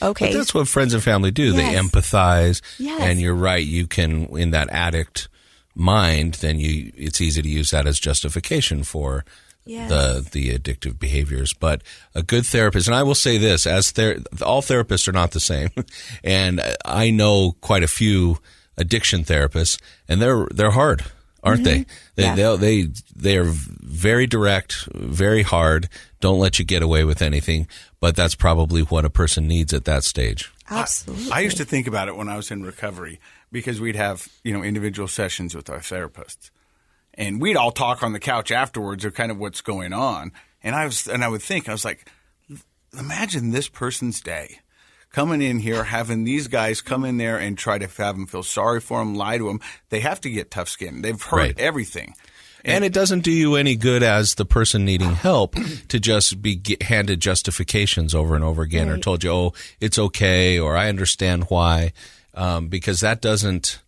okay. But that's what friends and family do. Yes. They empathize. Yes. And you're right. You can, in that addict mind, then it's easy to use that as justification for the addictive behaviors. But a good therapist, and I will say this, all therapists are not the same. And I know quite a few addiction therapists, and they're hard, aren't they? They are very direct, very hard, don't let you get away with anything. But that's probably what a person needs at that stage. Absolutely. I used to think about it when I was in recovery, because we'd have, individual sessions with our therapists, and we'd all talk on the couch afterwards of kind of what's going on. And I would think, I was like, imagine this person's day coming in here, having these guys come in there and try to have them feel sorry for them, lie to them. They have to get tough skin. They've heard everything. And it doesn't do you any good as the person needing help to just be handed justifications over and over again, or told you, oh, it's okay, or I understand why, because that doesn't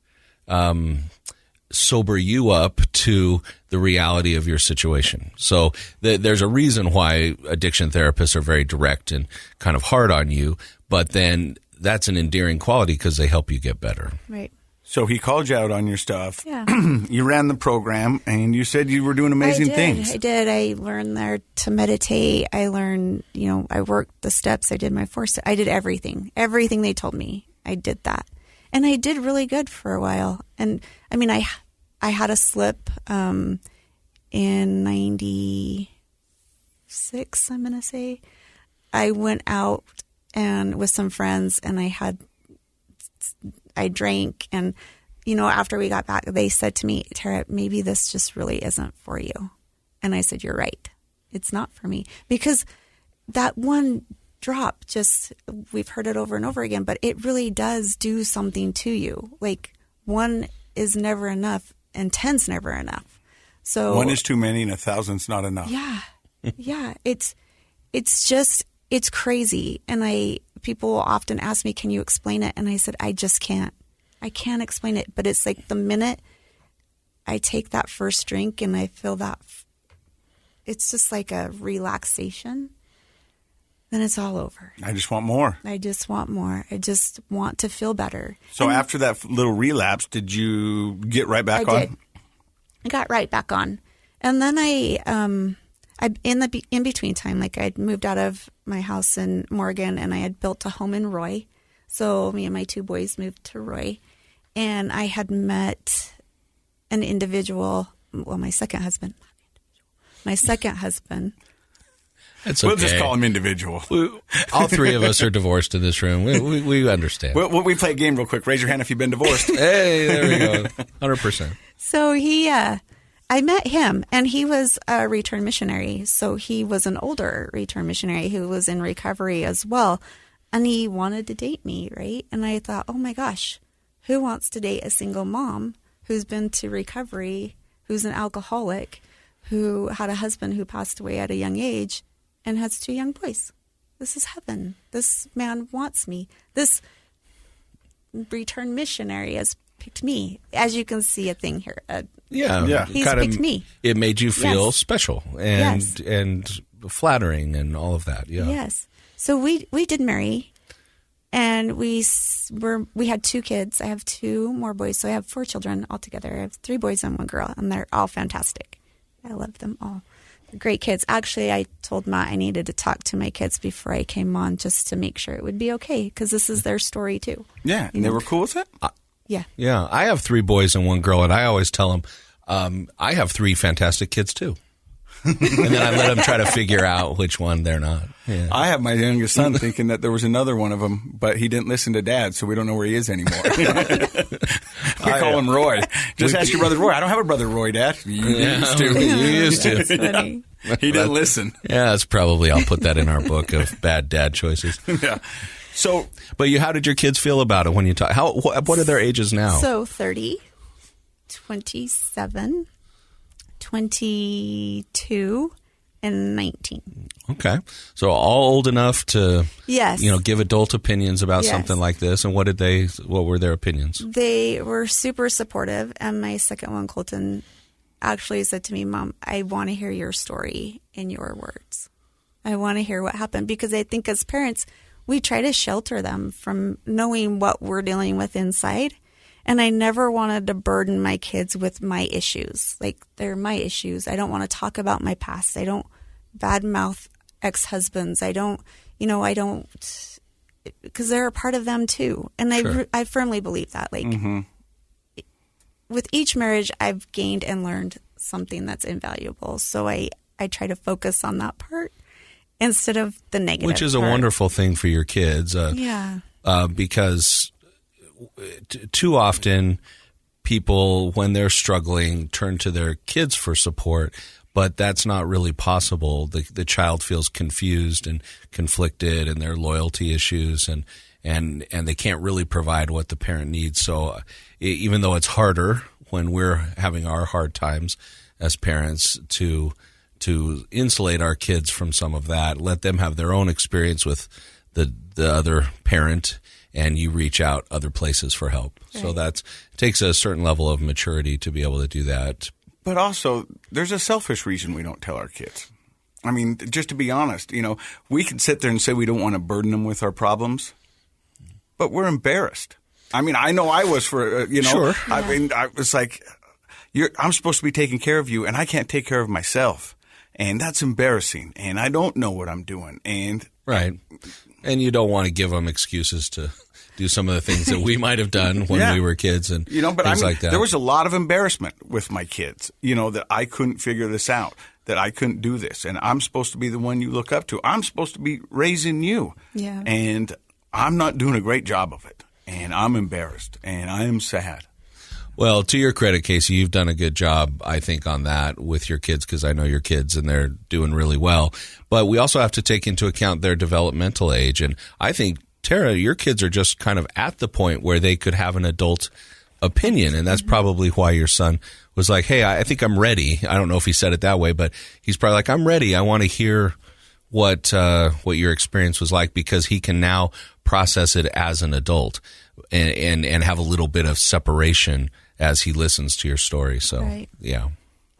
sober you up to the reality of your situation. So there's a reason why addiction therapists are very direct and kind of hard on you, but then that's an endearing quality because they help you get better. Right. So he called you out on your stuff. Yeah. You ran the program, and you said you were doing amazing things. I did. I learned there to meditate. I learned, I worked the steps. I did my 4 steps. I did everything. Everything they told me, I did that. And I did really good for a while. And, I mean, I had a slip in 96, I'm going to say. I went out and with some friends, and I drank, and, after we got back, they said to me, Tara, maybe this just really isn't for you. And I said, you're right. It's not for me. Because that one drop, we've heard it over and over again, but it really does do something to you. Like, 1 is never enough, and 10's never enough. So 1 is too many, and 1,000's not enough. Yeah. Yeah. it's crazy. And people often ask me, can you explain it? And I said, I just can't. I can't explain it. But it's like the minute I take that first drink and I feel that, it's just like a relaxation, then it's all over. I just want more. I just want more. I just want to feel better. So after that little relapse, did you get right back on? I did. I got right back on. And then in between time, like I'd moved out of my house in Morgan and I had built a home in Roy. So me and my 2 boys moved to Roy. And I had met an individual, well, my second husband. It's okay. We'll just call him individual. All 3 of us are divorced in this room. We understand. We play a game real quick. Raise your hand if you've been divorced. Hey, there we go. 100%. So I met him, and he was a return missionary. So he was an older return missionary who was in recovery as well. And he wanted to date me, right? And I thought, oh my gosh, who wants to date a single mom who's been to recovery, who's an alcoholic, who had a husband who passed away at a young age, and has 2 young boys? This is heaven. This man wants me. This return missionary has picked me. As you can see a thing here. Yeah. He's picked me. It made you feel special and Yes. and flattering and all of that. Yeah. Yes. So we did marry, and we had 2 kids. I have 2 more boys, so I have 4 children altogether. I have 3 boys and 1 girl, and they're all fantastic. I love them all. They're great kids. Actually, I told Matt I needed to talk to my kids before I came on just to make sure it would be okay, because this is their story too. Yeah, and they were cool with it? Yeah. Yeah. I have 3 boys and 1 girl, and I always tell them I have 3 fantastic kids too. And then I let them try to figure out which one they're not. Yeah. I have my youngest son thinking that there was another one of them, but he didn't listen to Dad, so we don't know where he is anymore. We call him Roy. Just ask your brother Roy. I don't have a brother Roy, Dad. You used to. You used to. That's funny. He didn't listen. Yeah, that's probably, I'll put that in our book of bad dad choices. Yeah. So, but how did your kids feel about it when you talk? What are their ages now? So 30, 27, 22, and 19. Okay. So all old enough to, Yes. give adult opinions about Yes. something like this. And what were their opinions? They were super supportive, and my second one, Colton, actually said to me, Mom, I want to hear your story in your words. I want to hear what happened, because I think as parents, we try to shelter them from knowing what we're dealing with inside. And I never wanted to burden my kids with my issues. Like, they're my issues. I don't want to talk about my past. I don't badmouth ex-husbands. I don't, because they're a part of them too. And Sure. I firmly believe that. Like, with each marriage, I've gained and learned something that's invaluable. So I try to focus on that part instead of the negative Which is a part. wonderful thing for your kids. Yeah. Because too often people, when they're struggling, turn to their kids for support, but that's not really possible. The child feels confused and conflicted, and their loyalty issues, and they can't really provide what the parent needs. So even though it's harder when we're having our hard times as parents to insulate our kids from some of that, let them have their own experience with the other parent, and you reach out other places for help. Right. So it takes a certain level of maturity to be able to do that. But also, there's a selfish reason we don't tell our kids. I mean, just to be honest, we can sit there and say we don't want to burden them with our problems, but we're embarrassed. I mean, I know I was for, Sure. I mean, I was like, I'm supposed to be taking care of you, and I can't take care of myself. And that's embarrassing, and I don't know what I'm doing. And right. And you don't want to give them excuses to do some of the things that we might have done when we were kids and things like that. There was a lot of embarrassment with my kids, that I couldn't figure this out, that I couldn't do this. And I'm supposed to be the one you look up to. I'm supposed to be raising you. Yeah. And I'm not doing a great job of it. And I'm embarrassed. And I am sad. Well, to your credit, Casey, you've done a good job, I think, on that with your kids, because I know your kids and they're doing really well. But we also have to take into account their developmental age. And I think, Tara, your kids are just kind of at the point where they could have an adult opinion. And that's probably why your son was like, hey, I think I'm ready. I don't know if he said it that way, but he's probably like, I'm ready. I want to hear what your experience was like, because he can now process it as an adult and have a little bit of separation as he listens to your story. So, Right. yeah.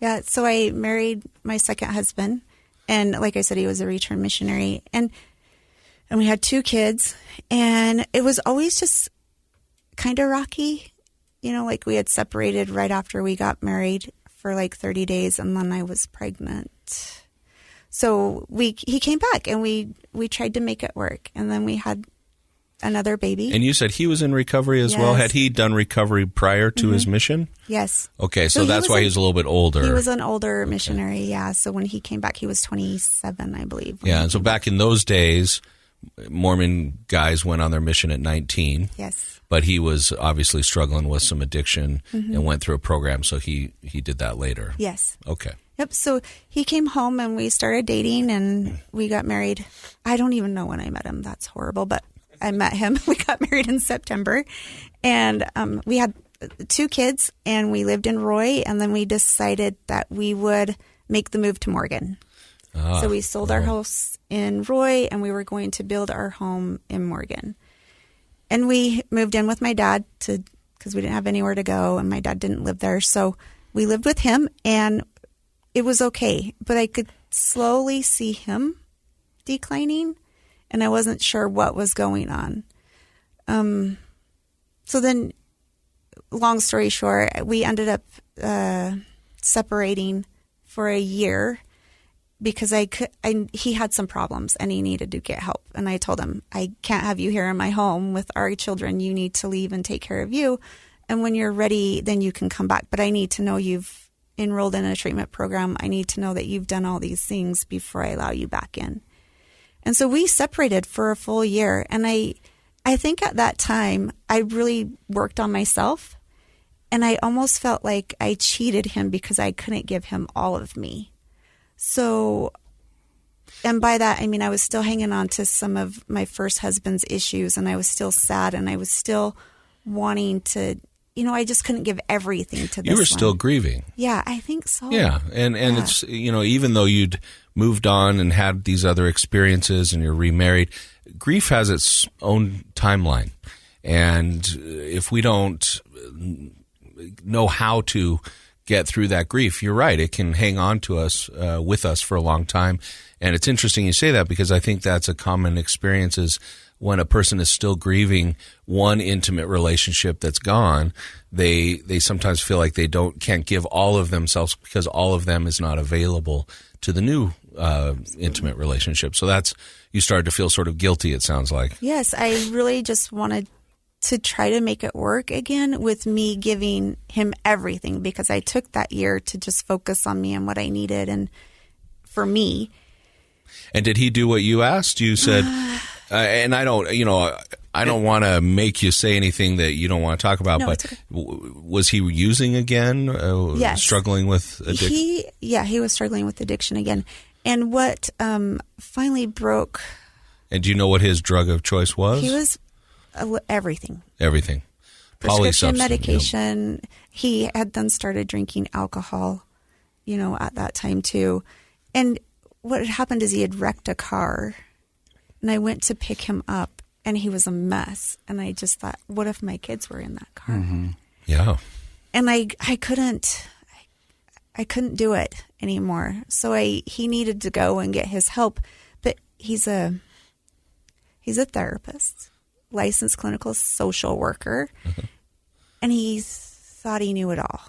Yeah, so I married my second husband, and like I said, he was a return missionary, and we had 2 kids, and it was always just kind of rocky. Like we had separated right after we got married for like 30 days, and then I was pregnant. So he came back, and we tried to make it work, and then we had another baby. And you said he was in recovery as well. Yes. Had he done recovery prior to his mission? Yes. Okay, so that's why he was a little bit older. He was an older missionary, yeah. So when he came back, he was 27, I believe. Yeah, and so back in those days, Mormon guys went on their mission at 19. Yes. But he was obviously struggling with some addiction and went through a program, so he did that later. Yes. Okay. Yep. So he came home, and we started dating, and we got married. I don't even know when I met him. That's horrible, but I met him. We got married in September, and we had 2 kids, and we lived in Roy, and then we decided that we would make the move to Morgan. So we sold our house in Roy, and we were going to build our home in Morgan. And we moved in with my dad because we didn't have anywhere to go, and my dad didn't live there. So we lived with him, and it was okay. But I could slowly see him declining, and I wasn't sure what was going on. So then, long story short, we ended up separating for a year because he had some problems and he needed to get help. And I told him, I can't have you here in my home with our children. You need to leave and take care of you. And when you're ready, then you can come back. But I need to know you've enrolled in a treatment program. I need to know that you've done all these things before I allow you back in. And so we separated for a full year. And I think at that time, I really worked on myself. And I almost felt like I cheated him because I couldn't give him all of me. So, and by that, I mean, I was still hanging on to some of my first husband's issues, and I was still sad, and I was still wanting to, I just couldn't give everything to this You were one. still grieving. Yeah, I think so. Yeah. And it's, even though you'd moved on and had these other experiences and you're remarried, grief has its own timeline. And if we don't know how to get through that grief, you're right, it can hang on to us, with us for a long time. And it's interesting you say that, because I think that's a common experience is when a person is still grieving one intimate relationship that's gone, they sometimes feel like they can't give all of themselves because all of them is not available to the new intimate relationship. So you started to feel sort of guilty, it sounds like. Yes, I really just wanted to try to make it work again with me giving him everything, because I took that year to just focus on me and what I needed and for me. And did he do what you asked? You said, and I don't want to make you say anything that you don't want to talk about, No, but it's okay. Was he using again? Yes. Struggling with addiction? He was struggling with addiction again. And what finally broke... And do you know what his drug of choice was? He was everything. Everything. Prescription Polysubstance, medication. Yeah. He had then started drinking alcohol, at that time too. And what had happened is he had wrecked a car, and I went to pick him up, and he was a mess. And I just thought, what if my kids were in that car? Mm-hmm. Yeah. And I couldn't do it anymore. So he needed to go and get his help. But he's a therapist, licensed clinical social worker, and he thought he knew it all.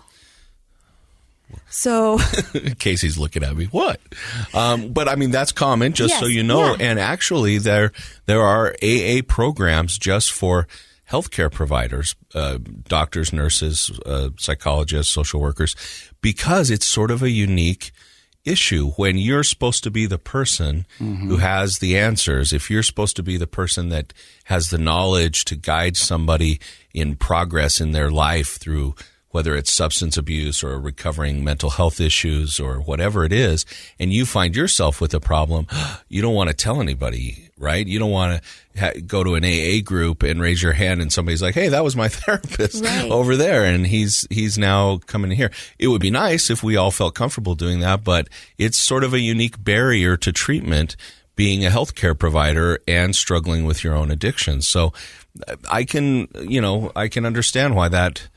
So Casey's looking at me. What? But I mean, that's common, just yes, so you know. yeah. And actually, there are AA programs just for healthcare providers, doctors, nurses, psychologists, social workers, because it's sort of a unique issue when you're supposed to be the person who has the answers. If you're supposed to be the person that has the knowledge to guide somebody in progress in their life through whether it's substance abuse or recovering mental health issues or whatever it is, and you find yourself with a problem, you don't want to tell anybody, right? You don't want to go to an AA group and raise your hand and somebody's like, hey, that was my therapist over there, and he's now coming here. It would be nice if we all felt comfortable doing that, but it's sort of a unique barrier to treatment being a healthcare provider and struggling with your own addiction. So I can understand why that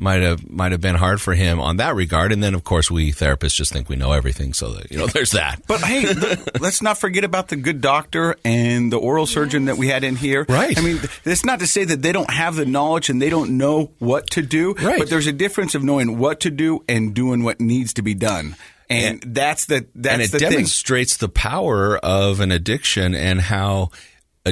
might have been hard for him on that regard. And then, of course, we therapists just think we know everything. So that, there's that. But hey, let's not forget about the good doctor and the oral surgeon that we had in here. Right. I mean, that's not to say that they don't have the knowledge and they don't know what to do. Right. But there's a difference of knowing what to do and doing what needs to be done. And that's the thing. Demonstrates the power of an addiction and how,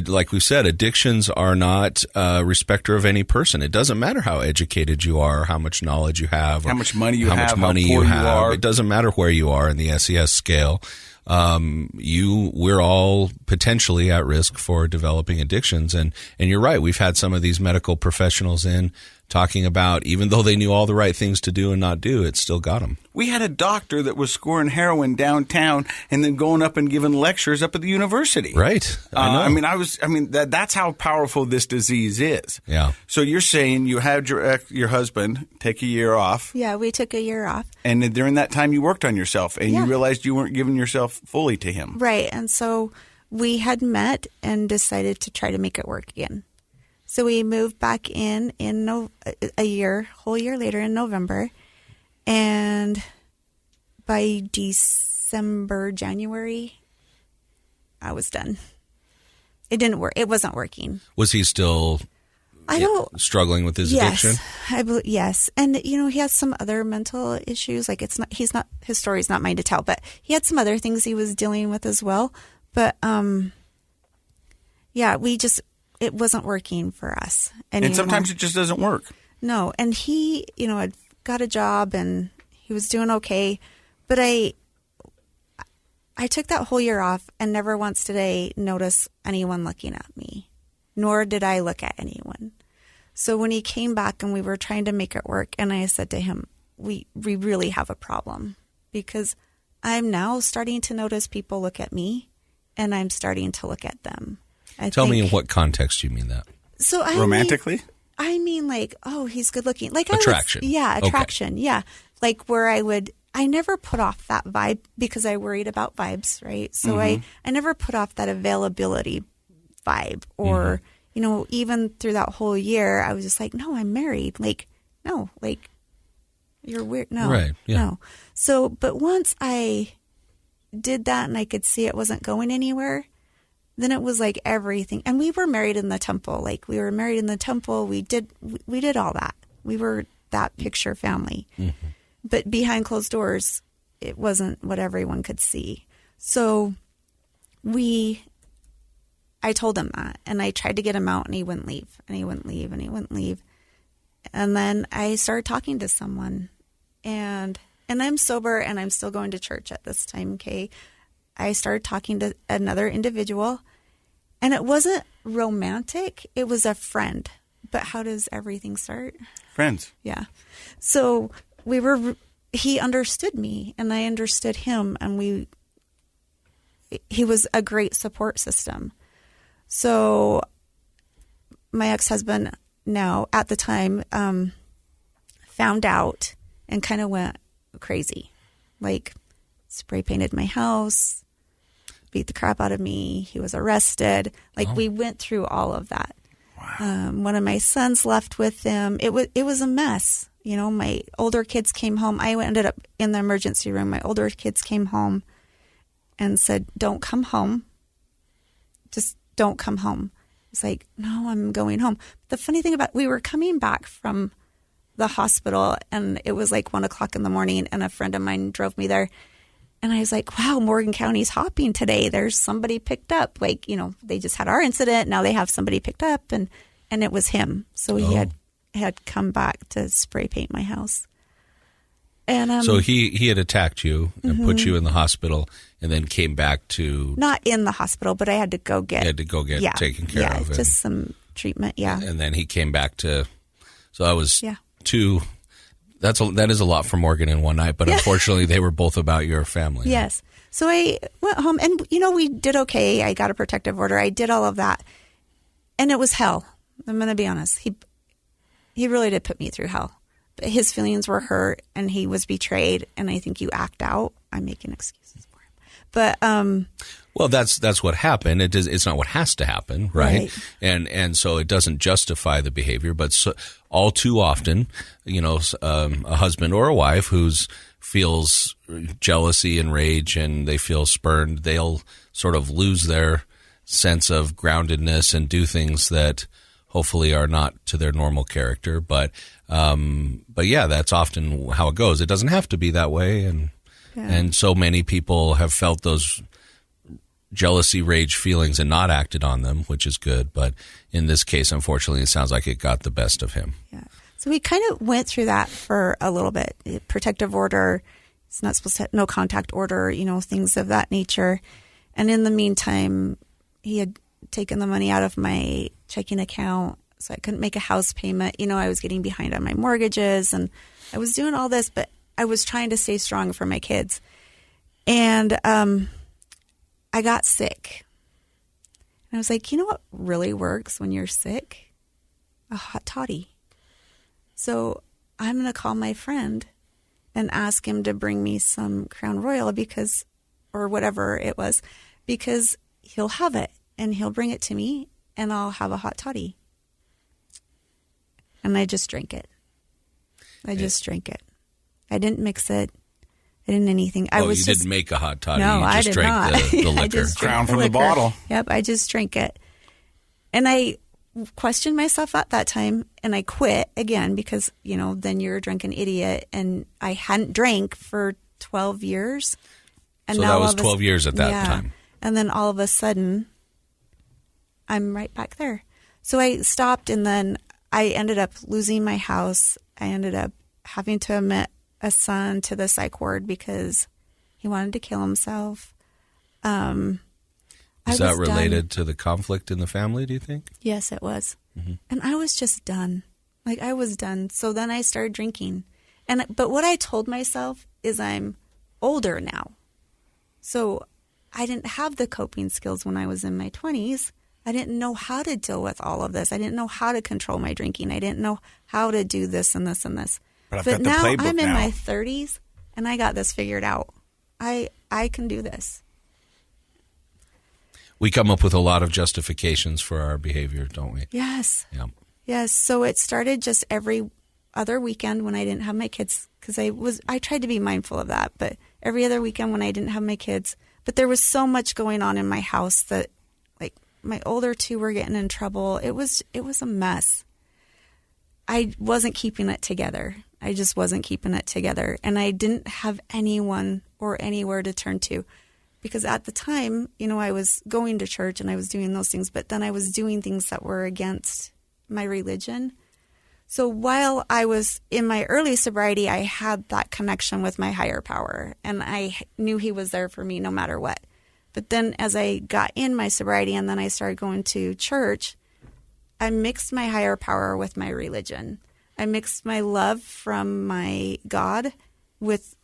like we said, addictions are not a respecter of any person. It doesn't matter how educated you are, how much knowledge you have, or how much money you how have, much money how poor you have. are. It doesn't matter where you are in the SES scale. We're all potentially at risk for developing addictions. And you're right. We've had some of these medical professionals in talking about, even though they knew all the right things to do and not do, it still got them. We had a doctor that was scoring heroin downtown and then going up and giving lectures up at the university. Right. I know. That's how powerful this disease is. Yeah. So you're saying you had your husband take a year off. Yeah, we took a year off. And during that time you worked on yourself and you realized you weren't giving yourself fully to him. Right. And so we had met and decided to try to make it work again. So we moved back in whole year later in November. And by December, January, I was done. It didn't work. It wasn't working. Was he still struggling with his addiction? Yes. And, he has some other mental issues. Like his story's not mine to tell, but he had some other things he was dealing with as well. But, it wasn't working for us anymore. And sometimes it just doesn't work. No. And he, had got a job and he was doing okay. But I took that whole year off and never once did I notice anyone looking at me, nor did I look at anyone. So when he came back and we were trying to make it work, and I said to him, we really have a problem because I'm now starting to notice people look at me and I'm starting to look at them. Tell me in what context you mean that. So romantically? I mean like, oh, he's good looking. Like attraction. Attraction. Okay. Yeah. Like where I never put off that vibe because I worried about vibes, right? So I never put off that availability vibe or, even through that whole year, I was just like, no, I'm married. Like, no, like you're weird. No, right. Yeah. No. So, but once I did that and I could see it wasn't going anywhere, then it was like everything. And we were married in the temple. Like we were married in the temple. We did all that. We were that picture family. Mm-hmm. But behind closed doors, it wasn't what everyone could see. So I told him that and I tried to get him out and he wouldn't leave and he wouldn't leave and he wouldn't leave. And then I started talking to someone and I'm sober and I'm still going to church at this time, Kay. I started talking to another individual, and it wasn't romantic. It was a friend. But how does everything start? Friends. Yeah. So he understood me, and I understood him, and he was a great support system. So my ex-husband now, at the time, found out and kind of went crazy. Like, spray painted my house, beat the crap out of me. He was arrested. Like we went through all of that. Wow. One of my sons left with him. It was a mess. My older kids came home. I ended up in the emergency room. My older kids came home and said, "Don't come home. Just don't come home." It's like, "No, I'm going home." The funny thing we were coming back from the hospital and it was like 1:00 in the morning and a friend of mine drove me there. And I was like, wow, Morgan County's hopping today. There's somebody picked up. Like, they just had our incident. Now they have somebody picked up. And it was him. So he had come back to spray paint my house. And so he had attacked you and put you in the hospital and then came back to... Not in the hospital, but I had to go get... taken care of. Yeah, just some treatment, yeah. And then he came back to... So I was two... That is a lot for Morgan in one night, but unfortunately they were both about your family. Yes. So I went home and, we did okay. I got a protective order. I did all of that. And it was hell. I'm going to be honest. He really did put me through hell. But his feelings were hurt and he was betrayed. And I think you act out. I'm making excuses for him. But well, that's what happened. It's not what has to happen, right? And so it doesn't justify the behavior. But all too often, a husband or a wife who's feels jealousy and rage and they feel spurned, they'll sort of lose their sense of groundedness and do things that hopefully are not to their normal character. But yeah, that's often how it goes. It doesn't have to be that way. And so many people have felt those jealousy, rage feelings and not acted on them, which is good. But in this case, unfortunately, it sounds like it got the best of him. Yeah. So we kind of went through that for a little bit. Protective order, it's not supposed to have no contact order, things of that nature. And in the meantime, he had taken the money out of my checking account, so I couldn't make a house payment. I was getting behind on my mortgages, and I was doing all this, but I was trying to stay strong for my kids. And I got sick. And I was like, you know what really works when you're sick? A hot toddy. So I'm going to call my friend and ask him to bring me some Crown Royal or whatever it was, because he'll have it and he'll bring it to me and I'll have a hot toddy. And I just drank it. I didn't mix it. I didn't anything. Didn't make a hot toddy. No, you just I did drank not. the liquor. I just drank Crown the from the liquor. bottle. Yep, I just drank it. And I questioned myself at that time, and I quit again because, then you're a drunken idiot. And I hadn't drank for 12 years. And so now that was 12 years at that time. And then all of a sudden, I'm right back there. So I stopped, and then I ended up losing my house. I ended up having to admit a son to the psych ward because he wanted to kill himself. Is that related to the conflict in the family, do you think? Yes, it was. Mm-hmm. And I was just done. I was done. So then I started drinking. But what I told myself is I'm older now. So I didn't have the coping skills when I was in my 20s. I didn't know how to deal with all of this. I didn't know how to control my drinking. I didn't know how to do this and this and this. But now I'm in my 30s and I got this figured out. I can do this. We come up with a lot of justifications for our behavior, don't we? Yes. Yeah. Yes. So it started just every other weekend when I didn't have my kids, because I tried to be mindful of that, but every other weekend when I didn't have my kids. But there was so much going on in my house that my older two were getting in trouble. It was a mess. I wasn't keeping it together. I just wasn't keeping it together. And I didn't have anyone or anywhere to turn to. Because at the time, I was going to church and I was doing those things, but then I was doing things that were against my religion. So while I was in my early sobriety, I had that connection with my higher power, and I knew he was there for me no matter what. But then as I got in my sobriety and then I started going to church, I mixed my higher power with my religion. I mixed my love from my God with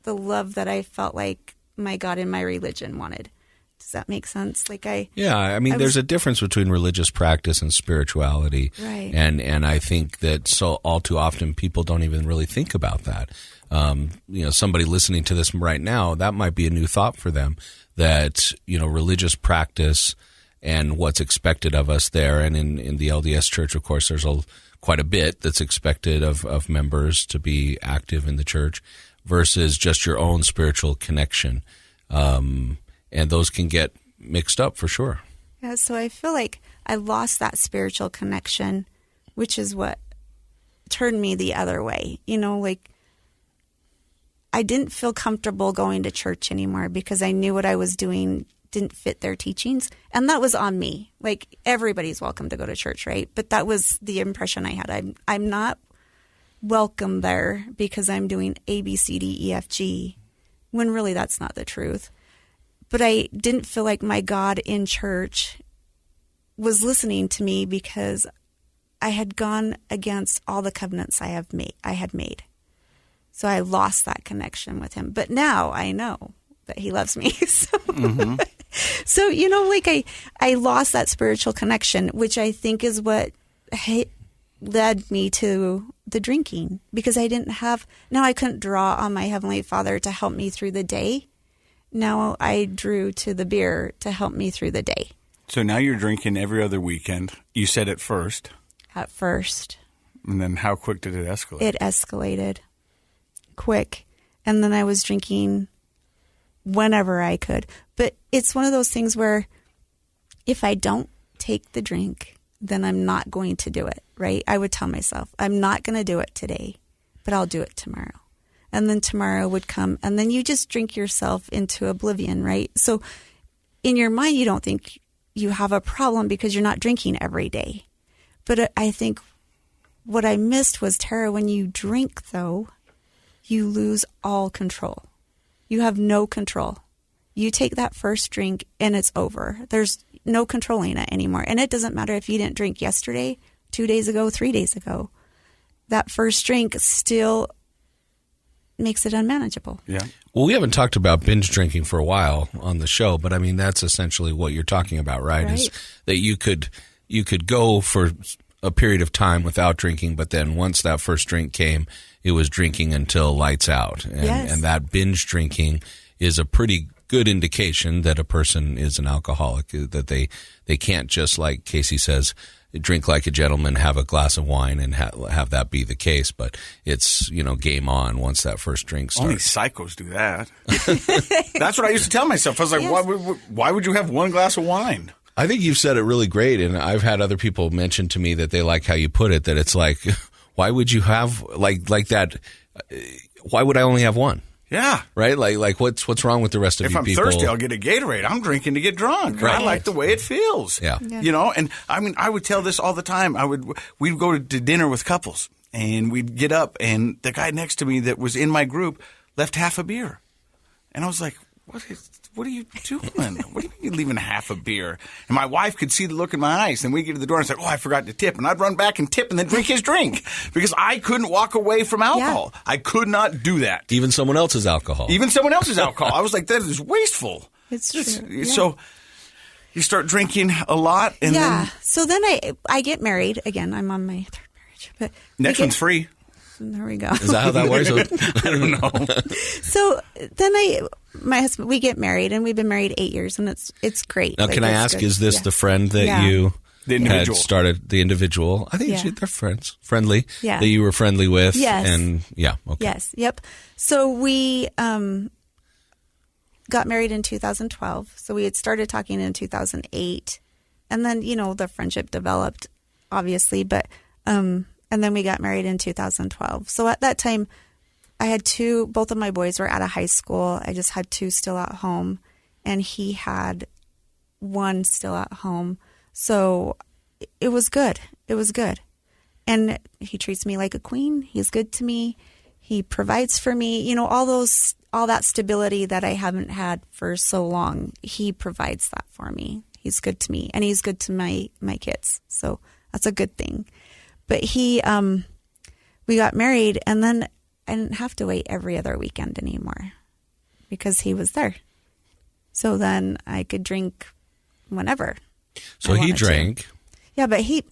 the love that I felt like my God and my religion wanted. Does that make sense? There's a difference between religious practice and spirituality. Right. And I think that so all too often people don't even really think about that. Somebody listening to this right now, that might be a new thought for them, that, religious practice and what's expected of us there. And in the LDS Church, of course, there's quite a bit that's expected of members to be active in the church versus just your own spiritual connection. And those can get mixed up for sure. Yeah, so I feel like I lost that spiritual connection, which is what turned me the other way. I didn't feel comfortable going to church anymore because I knew what I was doing didn't fit their teachings. And that was on me. Everybody's welcome to go to church, right? But that was the impression I had. I'm not welcome there because I'm doing A, B, C, D, E, F, G, when really that's not the truth. But I didn't feel like my God in church was listening to me because I had gone against all the covenants I had made. So I lost that connection with him. But now I know that he loves me. So, so I lost that spiritual connection, which I think is what led me to the drinking, because I couldn't draw on my Heavenly Father to help me through the day. now I drew to the beer to help me through the day. So now you're drinking every other weekend. You said at first. At first. And then how quick did it escalate? It escalated quick. And then I was drinking whenever I could. But it's one of those things where if I don't take the drink, then I'm not going to do it, right? I would tell myself, I'm not going to do it today, but I'll do it tomorrow. And then tomorrow would come, and then you just drink yourself into oblivion, right? So in your mind, you don't think you have a problem because you're not drinking every day. But I think what I missed was, Tara, when you drink, though, you lose all control. You have no control. You take that first drink and it's over. There's no controlling it anymore. And it doesn't matter if you didn't drink yesterday, 2 days ago, 3 days ago. That first drink still makes it unmanageable. Yeah. Well, we haven't talked about binge drinking for a while on the show, but I mean, that's essentially what you're talking about, right? Is that you could go for a period of time without drinking, but then once that first drink came, it was drinking until lights out. And that binge drinking is a pretty good indication that a person is an alcoholic, that they can't just, like Casey says, drink like a gentleman, have a glass of wine, and have that be the case. But it's, game on once that first drink starts. Only psychos do that. That's what I used to tell myself. I was like, why would you have one glass of wine? I think you've said it really great, and I've had other people mention to me that they like how you put it, that it's like, why would you have like that? Why would I only have one? Yeah. Right? Like what's wrong with the rest of you people? If I'm thirsty, I'll get a Gatorade. I'm drinking to get drunk. Right. I like the way it feels. Yeah. And I mean, I would tell this all the time. We'd go to dinner with couples, and we'd get up, and the guy next to me that was in my group left half a beer. And I was like, what are you doing? What do you mean you're leaving half a beer? And my wife could see the look in my eyes. And we'd get to the door and say, I forgot to tip. And I'd run back and tip and then drink his drink because I couldn't walk away from alcohol. Yeah. I could not do that. Even someone else's alcohol. I was like, that is wasteful. It's true. Yeah. So you start drinking a lot. And then so then I get married. Again, I'm on my third marriage. But next one's free. There we go. Is that how that works? I don't know. So then my husband, we get married, and we've been married 8 years, and it's great. Now, can I ask, is this the friend that you had started, the individual? I think they're friends, friendly, that you were friendly with. Yes. And okay. Yes. Yep. So we got married in 2012. So we had started talking in 2008, and then, the friendship developed, obviously, but, and then we got married in 2012. So at that time, I had both of my boys were out of high school. I just had 2 still at home, and he had 1 still at home. So it was good. It was good. And he treats me like a queen. He's good to me. He provides for me, all that stability that I haven't had for so long. He provides that for me. He's good to me, and he's good to my kids. So that's a good thing. But we got married, and then I didn't have to wait every other weekend anymore because he was there. So then I could drink whenever. So he drank. To. Yeah, but he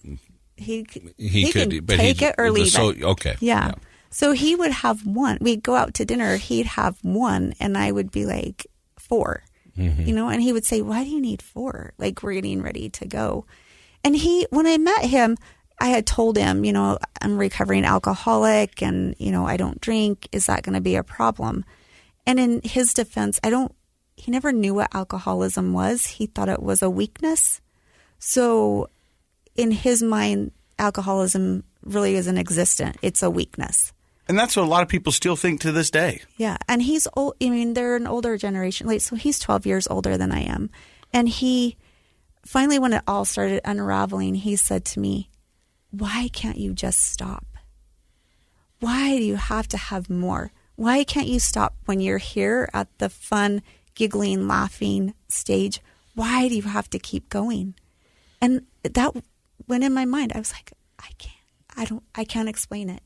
could take it or leave it. Okay. Yeah. So he would have 1. We'd go out to dinner. He'd have 1, and I would be like 4. Mm-hmm. And he would say, "Why do you need 4? Like, we're getting ready to go." And when I met him, I had told him, I'm a recovering alcoholic, and, I don't drink. Is that going to be a problem? And in his defense, he never knew what alcoholism was. He thought it was a weakness. So in his mind, alcoholism really isn't existent. It's a weakness. And that's what a lot of people still think to this day. Yeah. And he's old. They're an older generation. So he's 12 years older than I am. And he finally, when it all started unraveling, he said to me, "Why can't you just stop? Why do you have to have more? Why can't you stop when you're here at the fun, giggling, laughing stage? Why do you have to keep going?" And that went in my mind. I was like, I can't explain it,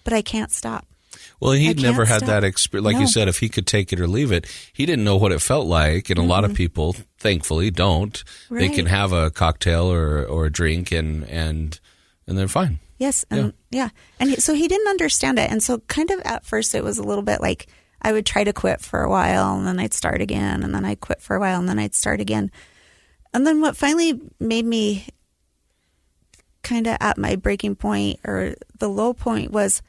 but I can't stop. Well, he'd never had that experience. Like you said, if he could take it or leave it, he didn't know what it felt like. And a lot of people, thankfully, don't. Right. They can have a cocktail or a drink and they're fine. Yes. And And so he didn't understand it. And so kind of at first it was a little bit like, I would try to quit for a while, and then I'd start again, and then I'd quit for a while, and then I'd start again. And then what finally made me kind of at my breaking point, or the low point, was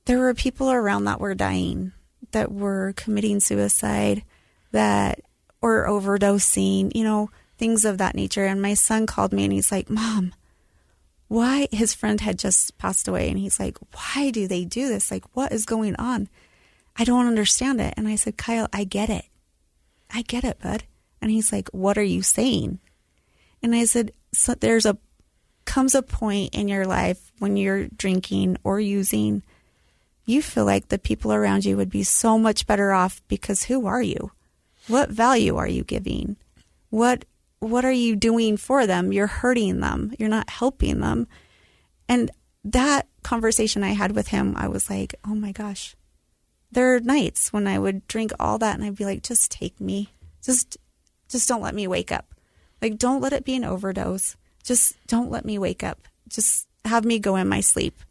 there were people around that were dying, that were committing suicide, that or overdosing, things of that nature. And my son called me and he's like, Mom, why? His friend had just passed away, and he's like, why do they do this? Like, what is going on? I don't understand it. And I said, Kyle, I get it. I get it, bud. And he's like, what are you saying? And I said, so comes a point in your life when you're drinking or using, you feel like the people around you would be so much better off, because who are you? What value are you giving? What are you doing for them? You're hurting them. You're not helping them. And that conversation I had with him, I was like, oh my gosh. There are nights when I would drink all that and I'd be like, just take me. Just don't let me wake up. Like, don't let it be an overdose. Just don't let me wake up. Just have me go in my sleep.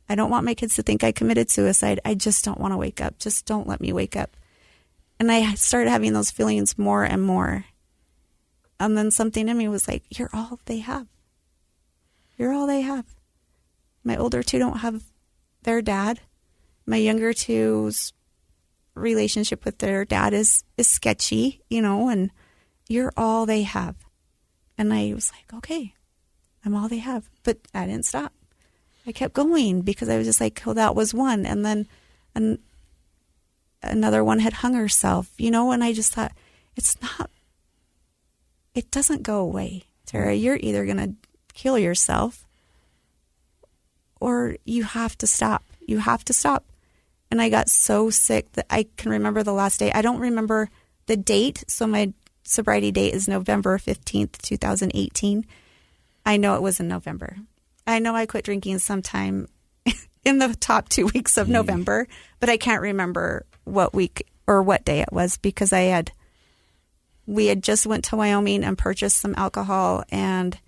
I don't want my kids to think I committed suicide. I just don't want to wake up. Just don't let me wake up. And I started having those feelings more and more. And then something in me was like, you're all they have. You're all they have. My older two don't have their dad. My younger two's relationship with their dad is sketchy, and you're all they have. And I was like, okay, I'm all they have. But I didn't stop. I kept going because I was just like, oh, that was one. And then another one had hung herself, and I just thought, it doesn't go away, Tara. You're either going to kill yourself or you have to stop. You have to stop. And I got so sick that I can remember the last day. I don't remember the date. So my sobriety date is November 15th, 2018. I know it was in November. I know I quit drinking sometime in the top 2 weeks of November, but I can't remember what week or what day it was, because we had just went to Wyoming and purchased some alcohol, and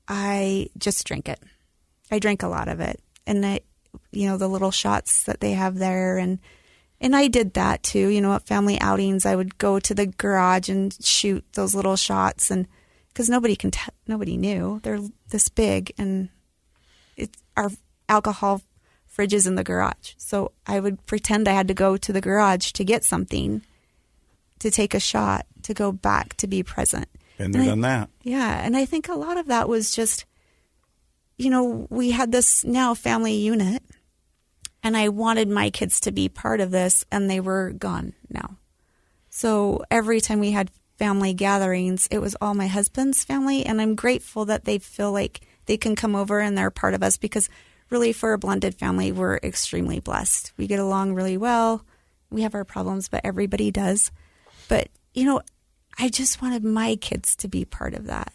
I just drank it. I drank a lot of it. And the little shots that they have there. And I did that too. At family outings, I would go to the garage and shoot those little shots. And because nobody knew. They're this big, and our alcohol fridge is in the garage. So I would pretend I had to go to the garage to get something, to take a shot, to go back, to be present. Been there, done that. Yeah. And I think a lot of that was just, we had this now family unit, and I wanted my kids to be part of this, and they were gone now. So every time we had family gatherings, it was all my husband's family, and I'm grateful that they feel like they can come over and they're part of us, because really for a blended family, we're extremely blessed. We get along really well. We have our problems, but everybody does. But, I just wanted my kids to be part of that.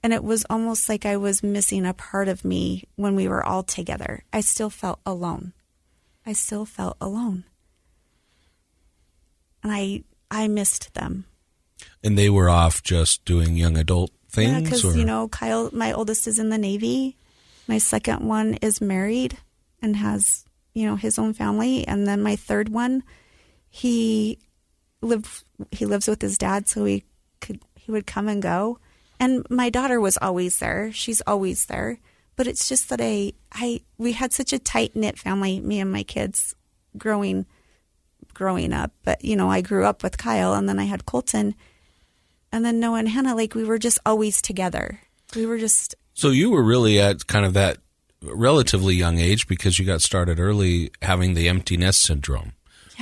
And it was almost like I was missing a part of me when we were all together. I still felt alone. And I missed them. And they were off just doing young adult things? Yeah, because, Kyle, my oldest, is in the Navy. My second one is married and has, his own family. And then my third one, he lives with his dad, so he would come and go. And my daughter was always there. She's always there. But it's just that we had such a tight-knit family, me and my kids, growing up. But, I grew up with Kyle, and then I had Colton. And then Noah and Hannah, we were just always together. We were just... So you were really at kind of that relatively young age, because you got started early, having the empty nest syndrome,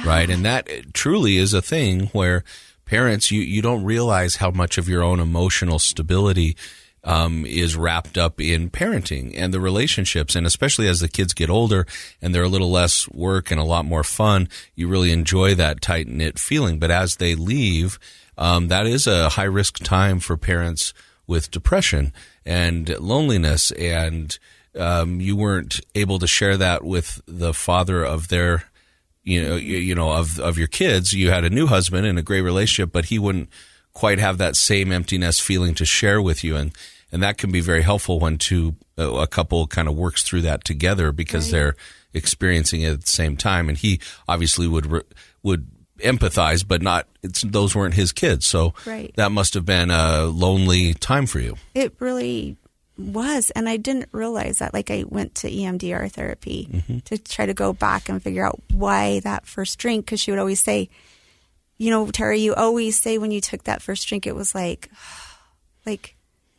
right? And that truly is a thing where parents, you don't realize how much of your own emotional stability is wrapped up in parenting and the relationships. And especially as the kids get older and they're a little less work and a lot more fun, you really enjoy that tight-knit feeling. But as they leave, that is a high-risk time for parents with depression and loneliness. And you weren't able to share that with the father of their of your kids. You had a new husband and a great relationship, but he wouldn't quite have that same empty nest feeling to share with you. And that can be very helpful when a couple kind of works through that together, because they're experiencing it at the same time. And he obviously would empathize, but those weren't his kids. So Right. that must have been a lonely time for you. It really was. And I didn't realize that. Like, I went to EMDR therapy to try to go back and figure out why that first drink, because she would always say, Tara, you always say when you took that first drink, it was like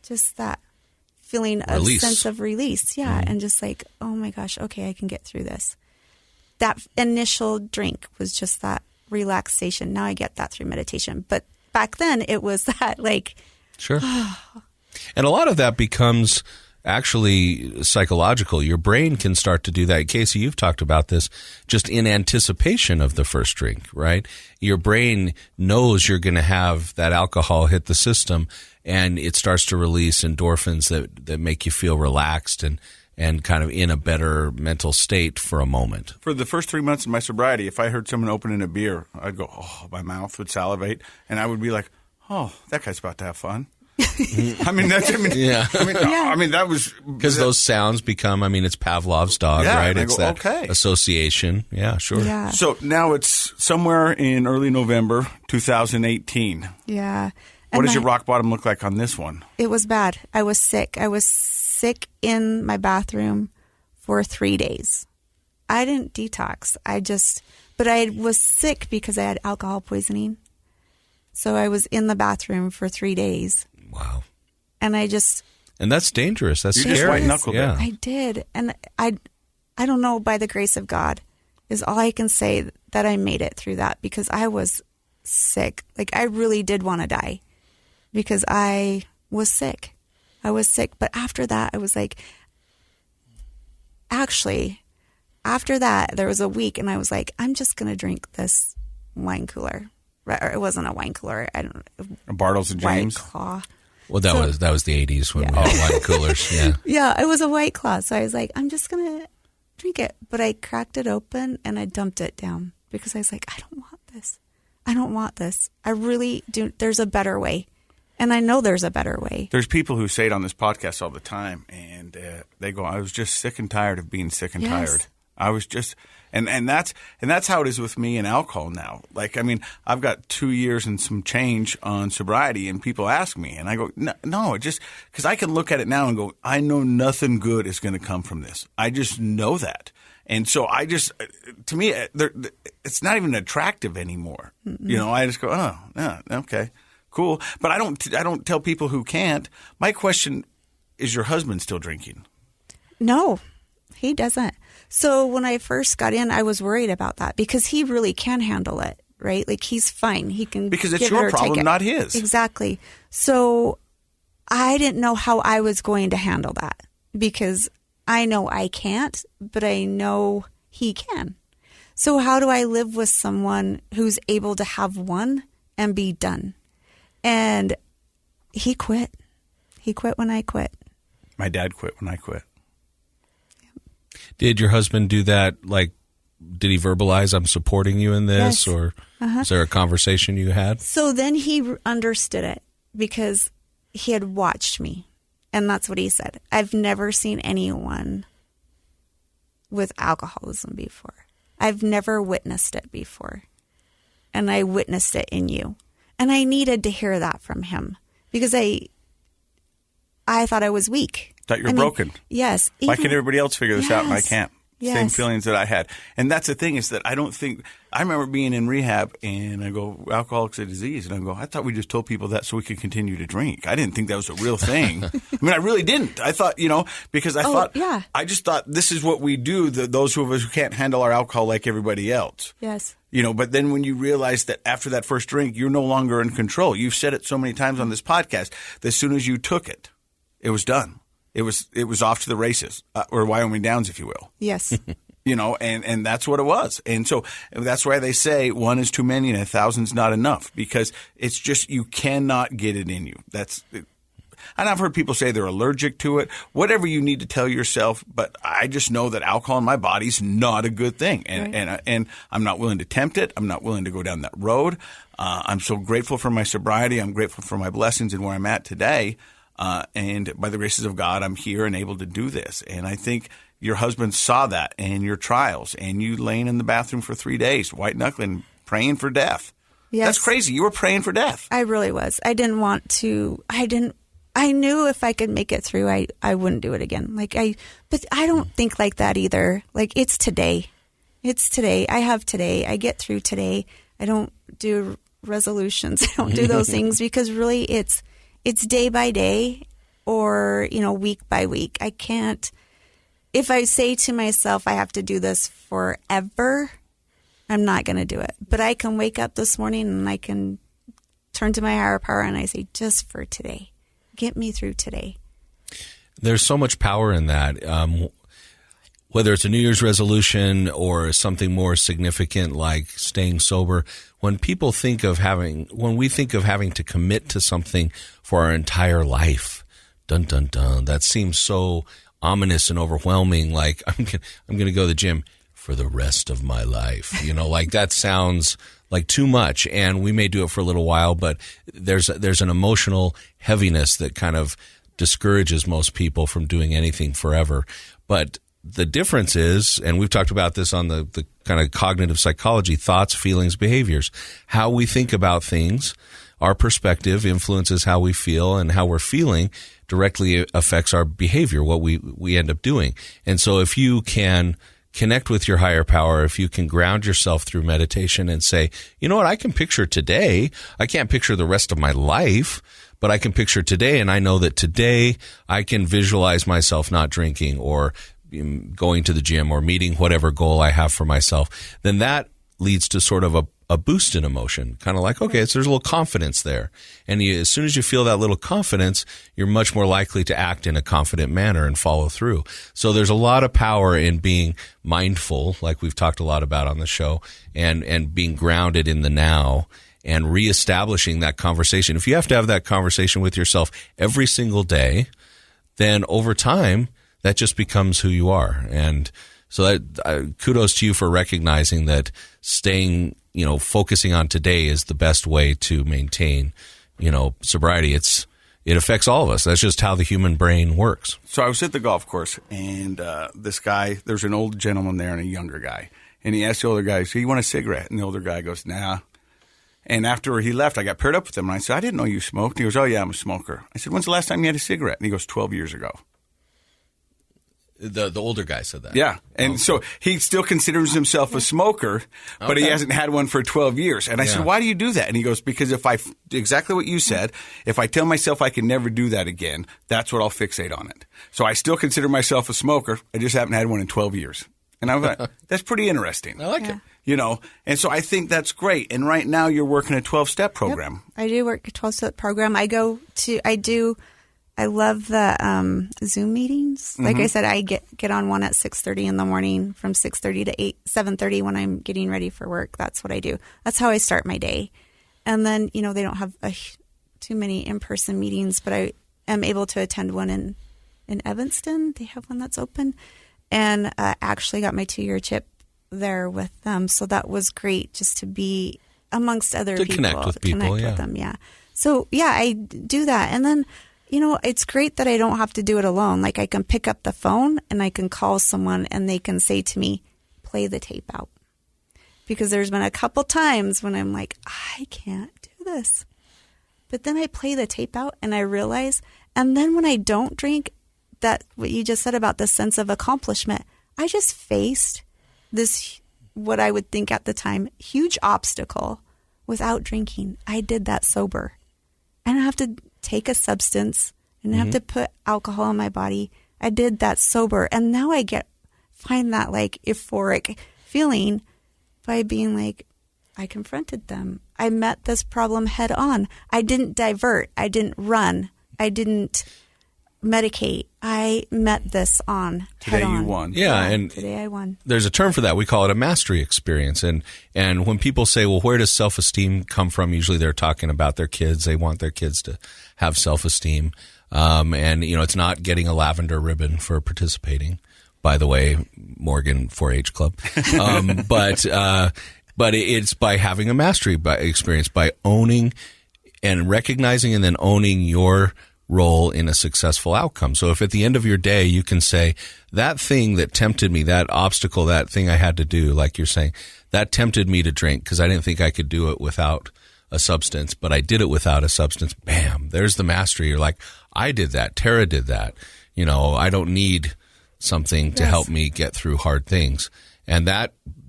just that feeling of sense of release. Yeah. And just like, oh my gosh, okay, I can get through this. That initial drink was just that relaxation. Now I get that through meditation. But back then it was that like. Sure. And a lot of that becomes actually psychological. Your brain can start to do that. Casey, you've talked about this just in anticipation of the first drink, right? Your brain knows you're going to have that alcohol hit the system, and it starts to release endorphins that make you feel relaxed and kind of in a better mental state for a moment. For the first 3 months of my sobriety, if I heard someone opening a beer, I'd go, oh, my mouth would salivate, and I would be like, oh, that guy's about to have fun. Yeah. I mean, that was because those sounds become. I mean, it's Pavlov's dog, right? It's that association. Yeah, sure. Yeah. So now it's somewhere in early November 2018. Yeah. What does your rock bottom look like on this one? It was bad. I was sick. I was sick in my bathroom for 3 days. I didn't detox. But I was sick because I had alcohol poisoning. So I was in the bathroom for 3 days. Wow. And that's dangerous. That's scary. You just white knuckled it. I did. And I don't know, by the grace of God is all I can say that I made it through that, because I was sick. Like, I really did want to die because I was sick. But after that, I was like, actually, after that, there was a week and I was like, I'm just going to drink this wine cooler. Or it wasn't a wine cooler. I don't know. Bartles and James? White Claw. Well, that was the 80s when we had wine coolers. Yeah. Yeah, it was a White Claw. So I was like, I'm just going to drink it. But I cracked it open and I dumped it down because I was like, I don't want this. I don't want this. I really do. There's a better way. And I know there's a better way. There's people who say it on this podcast all the time, and they go, I was just sick and tired of being sick and tired. I was just... And that's how it is with me and alcohol now. Like, I mean, I've got 2 years and some change on sobriety, and people ask me, and I go, no, just because I can look at it now and go, I know nothing good is going to come from this. I just know that. And so to me, it's not even attractive anymore. Mm-hmm. I just go, oh, yeah, okay, cool. But I don't tell people who can't. My question is, your husband still drinking? No, he doesn't. So when I first got in, I was worried about that because he really can handle it, right? Like, he's fine. He can because it's your problem, not his. Exactly. So I didn't know how I was going to handle that because I know I can't, but I know he can. So how do I live with someone who's able to have one and be done? And he quit. He quit when I quit. My dad quit when I quit. Did your husband do that? Like, did he verbalize, I'm supporting you in this? Yes. Or is there a conversation you had? So then he understood it because he had watched me. And that's what he said. I've never seen anyone with alcoholism before. I've never witnessed it before. And I witnessed it in you. And I needed to hear that from him because I thought I was weak. Thought you're broken. Yes. Why can everybody else figure this out and I can't? Yes. Same feelings that I had. And that's the thing is that I remember being in rehab and I go, alcoholic's a disease. And I go, I thought we just told people that so we could continue to drink. I didn't think that was a real thing. I mean, I really didn't. I thought, because I just thought this is what we do, those of us who can't handle our alcohol like everybody else. Yes. But then when you realize that after that first drink, you're no longer in control. You've said it so many times on this podcast that as soon as you took it, it was done. It was off to the races, or Wyoming Downs, if you will. Yes. And that's what it was. And so that's why they say one is too many and 1,000's not enough, because it's just, you cannot get it in you. And I've heard people say they're allergic to it, whatever you need to tell yourself. But I just know that alcohol in my body's not a good thing. And I'm not willing to tempt it. I'm not willing to go down that road. I'm so grateful for my sobriety. I'm grateful for my blessings and where I'm at today. And by the graces of God, I'm here and able to do this. And I think, your husband saw that and your trials, and you laying in the bathroom for 3 days, white knuckling, praying for death. Yes. That's crazy. You were praying for death. I really was. I didn't want to. I knew if I could make it through, I wouldn't do it again. But I don't think like that either. Like, it's today. It's today. I have today. I get through today. I don't do resolutions. I don't do those things because really it's day by day or, week by week. I can't, if I say to myself, I have to do this forever, I'm not going to do it. But I can wake up this morning and I can turn to my higher power and I say, just for today, get me through today. There's so much power in that. Whether it's a New Year's resolution or something more significant like staying sober, when we think of having to commit to something for our entire life, dun dun dun, that seems so ominous and overwhelming. Like, I'm going to go to the gym for the rest of my life. Like, that sounds like too much, and we may do it for a little while, but there's an emotional heaviness that kind of discourages most people from doing anything forever. But the difference is, and we've talked about this on the kind of cognitive psychology, thoughts, feelings, behaviors, how we think about things, our perspective influences how we feel, and how we're feeling directly affects our behavior, what we end up doing. And so if you can connect with your higher power, if you can ground yourself through meditation and say, you know what, I can picture today. I can't picture the rest of my life, but I can picture today, and I know that today I can visualize myself not drinking or going to the gym or meeting whatever goal I have for myself, then that leads to sort of a boost in emotion, kind of like, okay, so there's a little confidence there. And as soon as you feel that little confidence, you're much more likely to act in a confident manner and follow through. So there's a lot of power in being mindful, like we've talked a lot about on the show, and being grounded in the now and reestablishing that conversation. If you have to have that conversation with yourself every single day, then over time, that just becomes who you are. And so that, kudos to you for recognizing that staying, focusing on today is the best way to maintain, sobriety. It affects all of us. That's just how the human brain works. So I was at the golf course, and this guy, there's an old gentleman there and a younger guy. And he asked the older guy, so you want a cigarette? And the older guy goes, nah. And after he left, I got paired up with him. And I said, I didn't know you smoked. And he goes, oh, yeah, I'm a smoker. I said, when's the last time you had a cigarette? And he goes, 12 years ago. The older guy said that. Yeah. And so he still considers himself a smoker, but he hasn't had one for 12 years. And I said, why do you do that? And he goes, because exactly what you said, if I tell myself I can never do that again, that's what I'll fixate on it. So I still consider myself a smoker. I just haven't had one in 12 years. And I was like, that's pretty interesting. I like it. And so I think that's great. And right now you're working a 12-step program. Yep. I do work a 12-step program. I love the Zoom meetings. Like I said, I get on one at 6:30 in the morning, from 6:30 to 7:30 when I'm getting ready for work. That's what I do. That's how I start my day. And then, they don't have too many in-person meetings, but I am able to attend one in Evanston. They have one that's open. And actually got my 2-year chip there with them. So that was great, just to be amongst other people. Connect with people, with them, yeah. So, I do that. And then, it's great that I don't have to do it alone. Like, I can pick up the phone and I can call someone and they can say to me, play the tape out. Because there's been a couple times when I'm like, I can't do this. But then I play the tape out and I realize, and then when I don't drink, that what you just said about the sense of accomplishment, I just faced this, what I would think at the time, huge obstacle without drinking. I did that sober. I don't have to take a substance. I didn't have to put alcohol in my body. I did that sober. And now I find that like euphoric feeling by being like, I confronted them. I met this problem head on. I didn't divert. I didn't run. I didn't medicate. I met this on today head on. You won. Yeah, and today I won. There's a term for that. We call it a mastery experience. And when people say, well, where does self-esteem come from? Usually they're talking about their kids. They want their kids to have self-esteem. And it's not getting a lavender ribbon for participating. By the way, Morgan 4-H Club. But it's by having a mastery experience, by owning and recognizing and then owning your role in a successful outcome. So if at the end of your day you can say, that thing that tempted me, that obstacle, that thing I had to do, like you're saying, that tempted me to drink because I didn't think I could do it without a substance, but I did it without a substance. Bam, there's the mastery. You're like, I did that. Tara did that. You know, I don't need something to help me get through hard things. And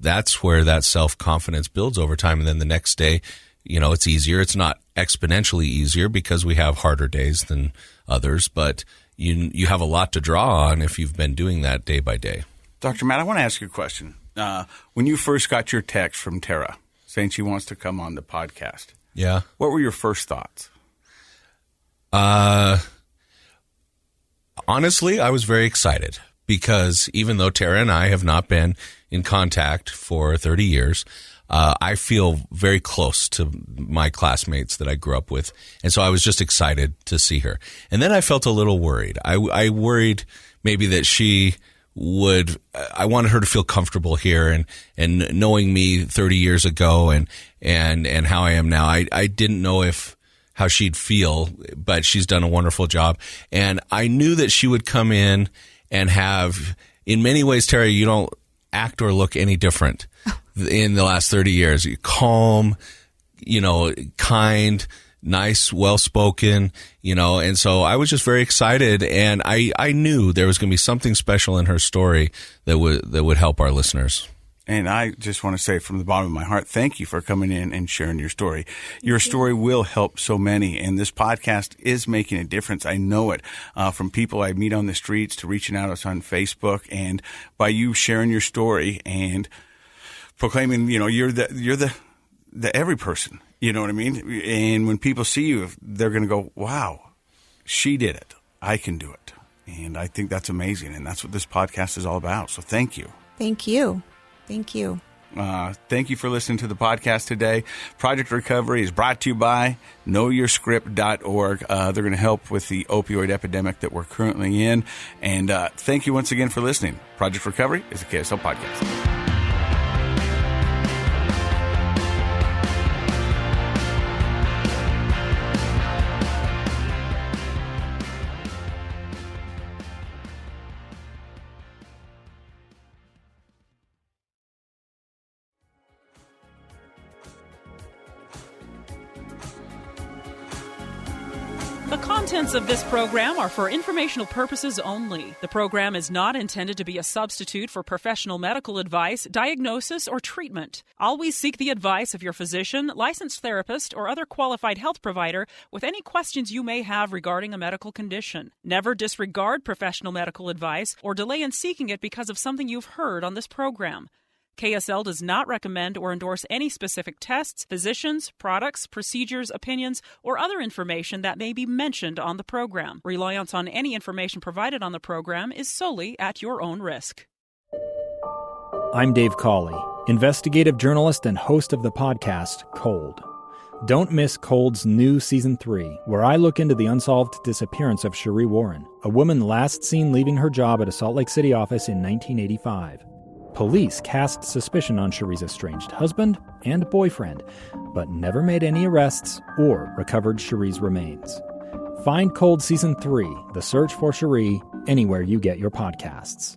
that's where that self-confidence builds over time. And then the next day, you know, it's easier. It's not exponentially easier because we have harder days than others, but you have a lot to draw on if you've been doing that day by day. Dr. Matt, I want to ask you a question. When you first got your text from Tara saying she wants to come on the podcast, what were your first thoughts? Honestly, I was very excited because even though Tara and I have not been in contact for 30 years, I feel very close to my classmates that I grew up with. And so I was just excited to see her. And then I felt a little worried. I worried maybe that I wanted her to feel comfortable here and knowing me 30 years ago and how I am now. I didn't know how she'd feel, but she's done a wonderful job. And I knew that she would come in and have, in many ways, Tara, you don't act or look any different in the last 30 years. You're calm, you know, kind, nice, well-spoken, you know, and so I was just very excited, and I knew there was going to be something special in her story that would help our listeners. And I just want to say from the bottom of my heart, thank you for coming in and sharing your story. Your story will help so many, and this podcast is making a difference. I know it from people I meet on the streets to reaching out us on Facebook, and by you sharing your story and proclaiming, you know, you're the every person. You know what I mean? And when people see you, they're going to go, wow, she did it. I can do it. And I think that's amazing, and that's what this podcast is all about. So thank you. Thank you. Thank you. Thank you for listening to the podcast today. Project Recovery is brought to you by knowyourscript.org. They're going to help with the opioid epidemic that we're currently in. And thank you once again for listening. Project Recovery is a KSL podcast. The contents of this program are for informational purposes only. The program is not intended to be a substitute for professional medical advice, diagnosis, or treatment. Always seek the advice of your physician, licensed therapist, or other qualified health provider with any questions you may have regarding a medical condition. Never disregard professional medical advice or delay in seeking it because of something you've heard on this program. KSL does not recommend or endorse any specific tests, physicians, products, procedures, opinions, or other information that may be mentioned on the program. Reliance on any information provided on the program is solely at your own risk. I'm Dave Cawley, investigative journalist and host of the podcast Cold. Don't miss Cold's new Season 3, where I look into the unsolved disappearance of Cherie Warren, a woman last seen leaving her job at a Salt Lake City office in 1985. Police cast suspicion on Cherie's estranged husband and boyfriend, but never made any arrests or recovered Cherie's remains. Find Cold Season 3, The Search for Cherie, anywhere you get your podcasts.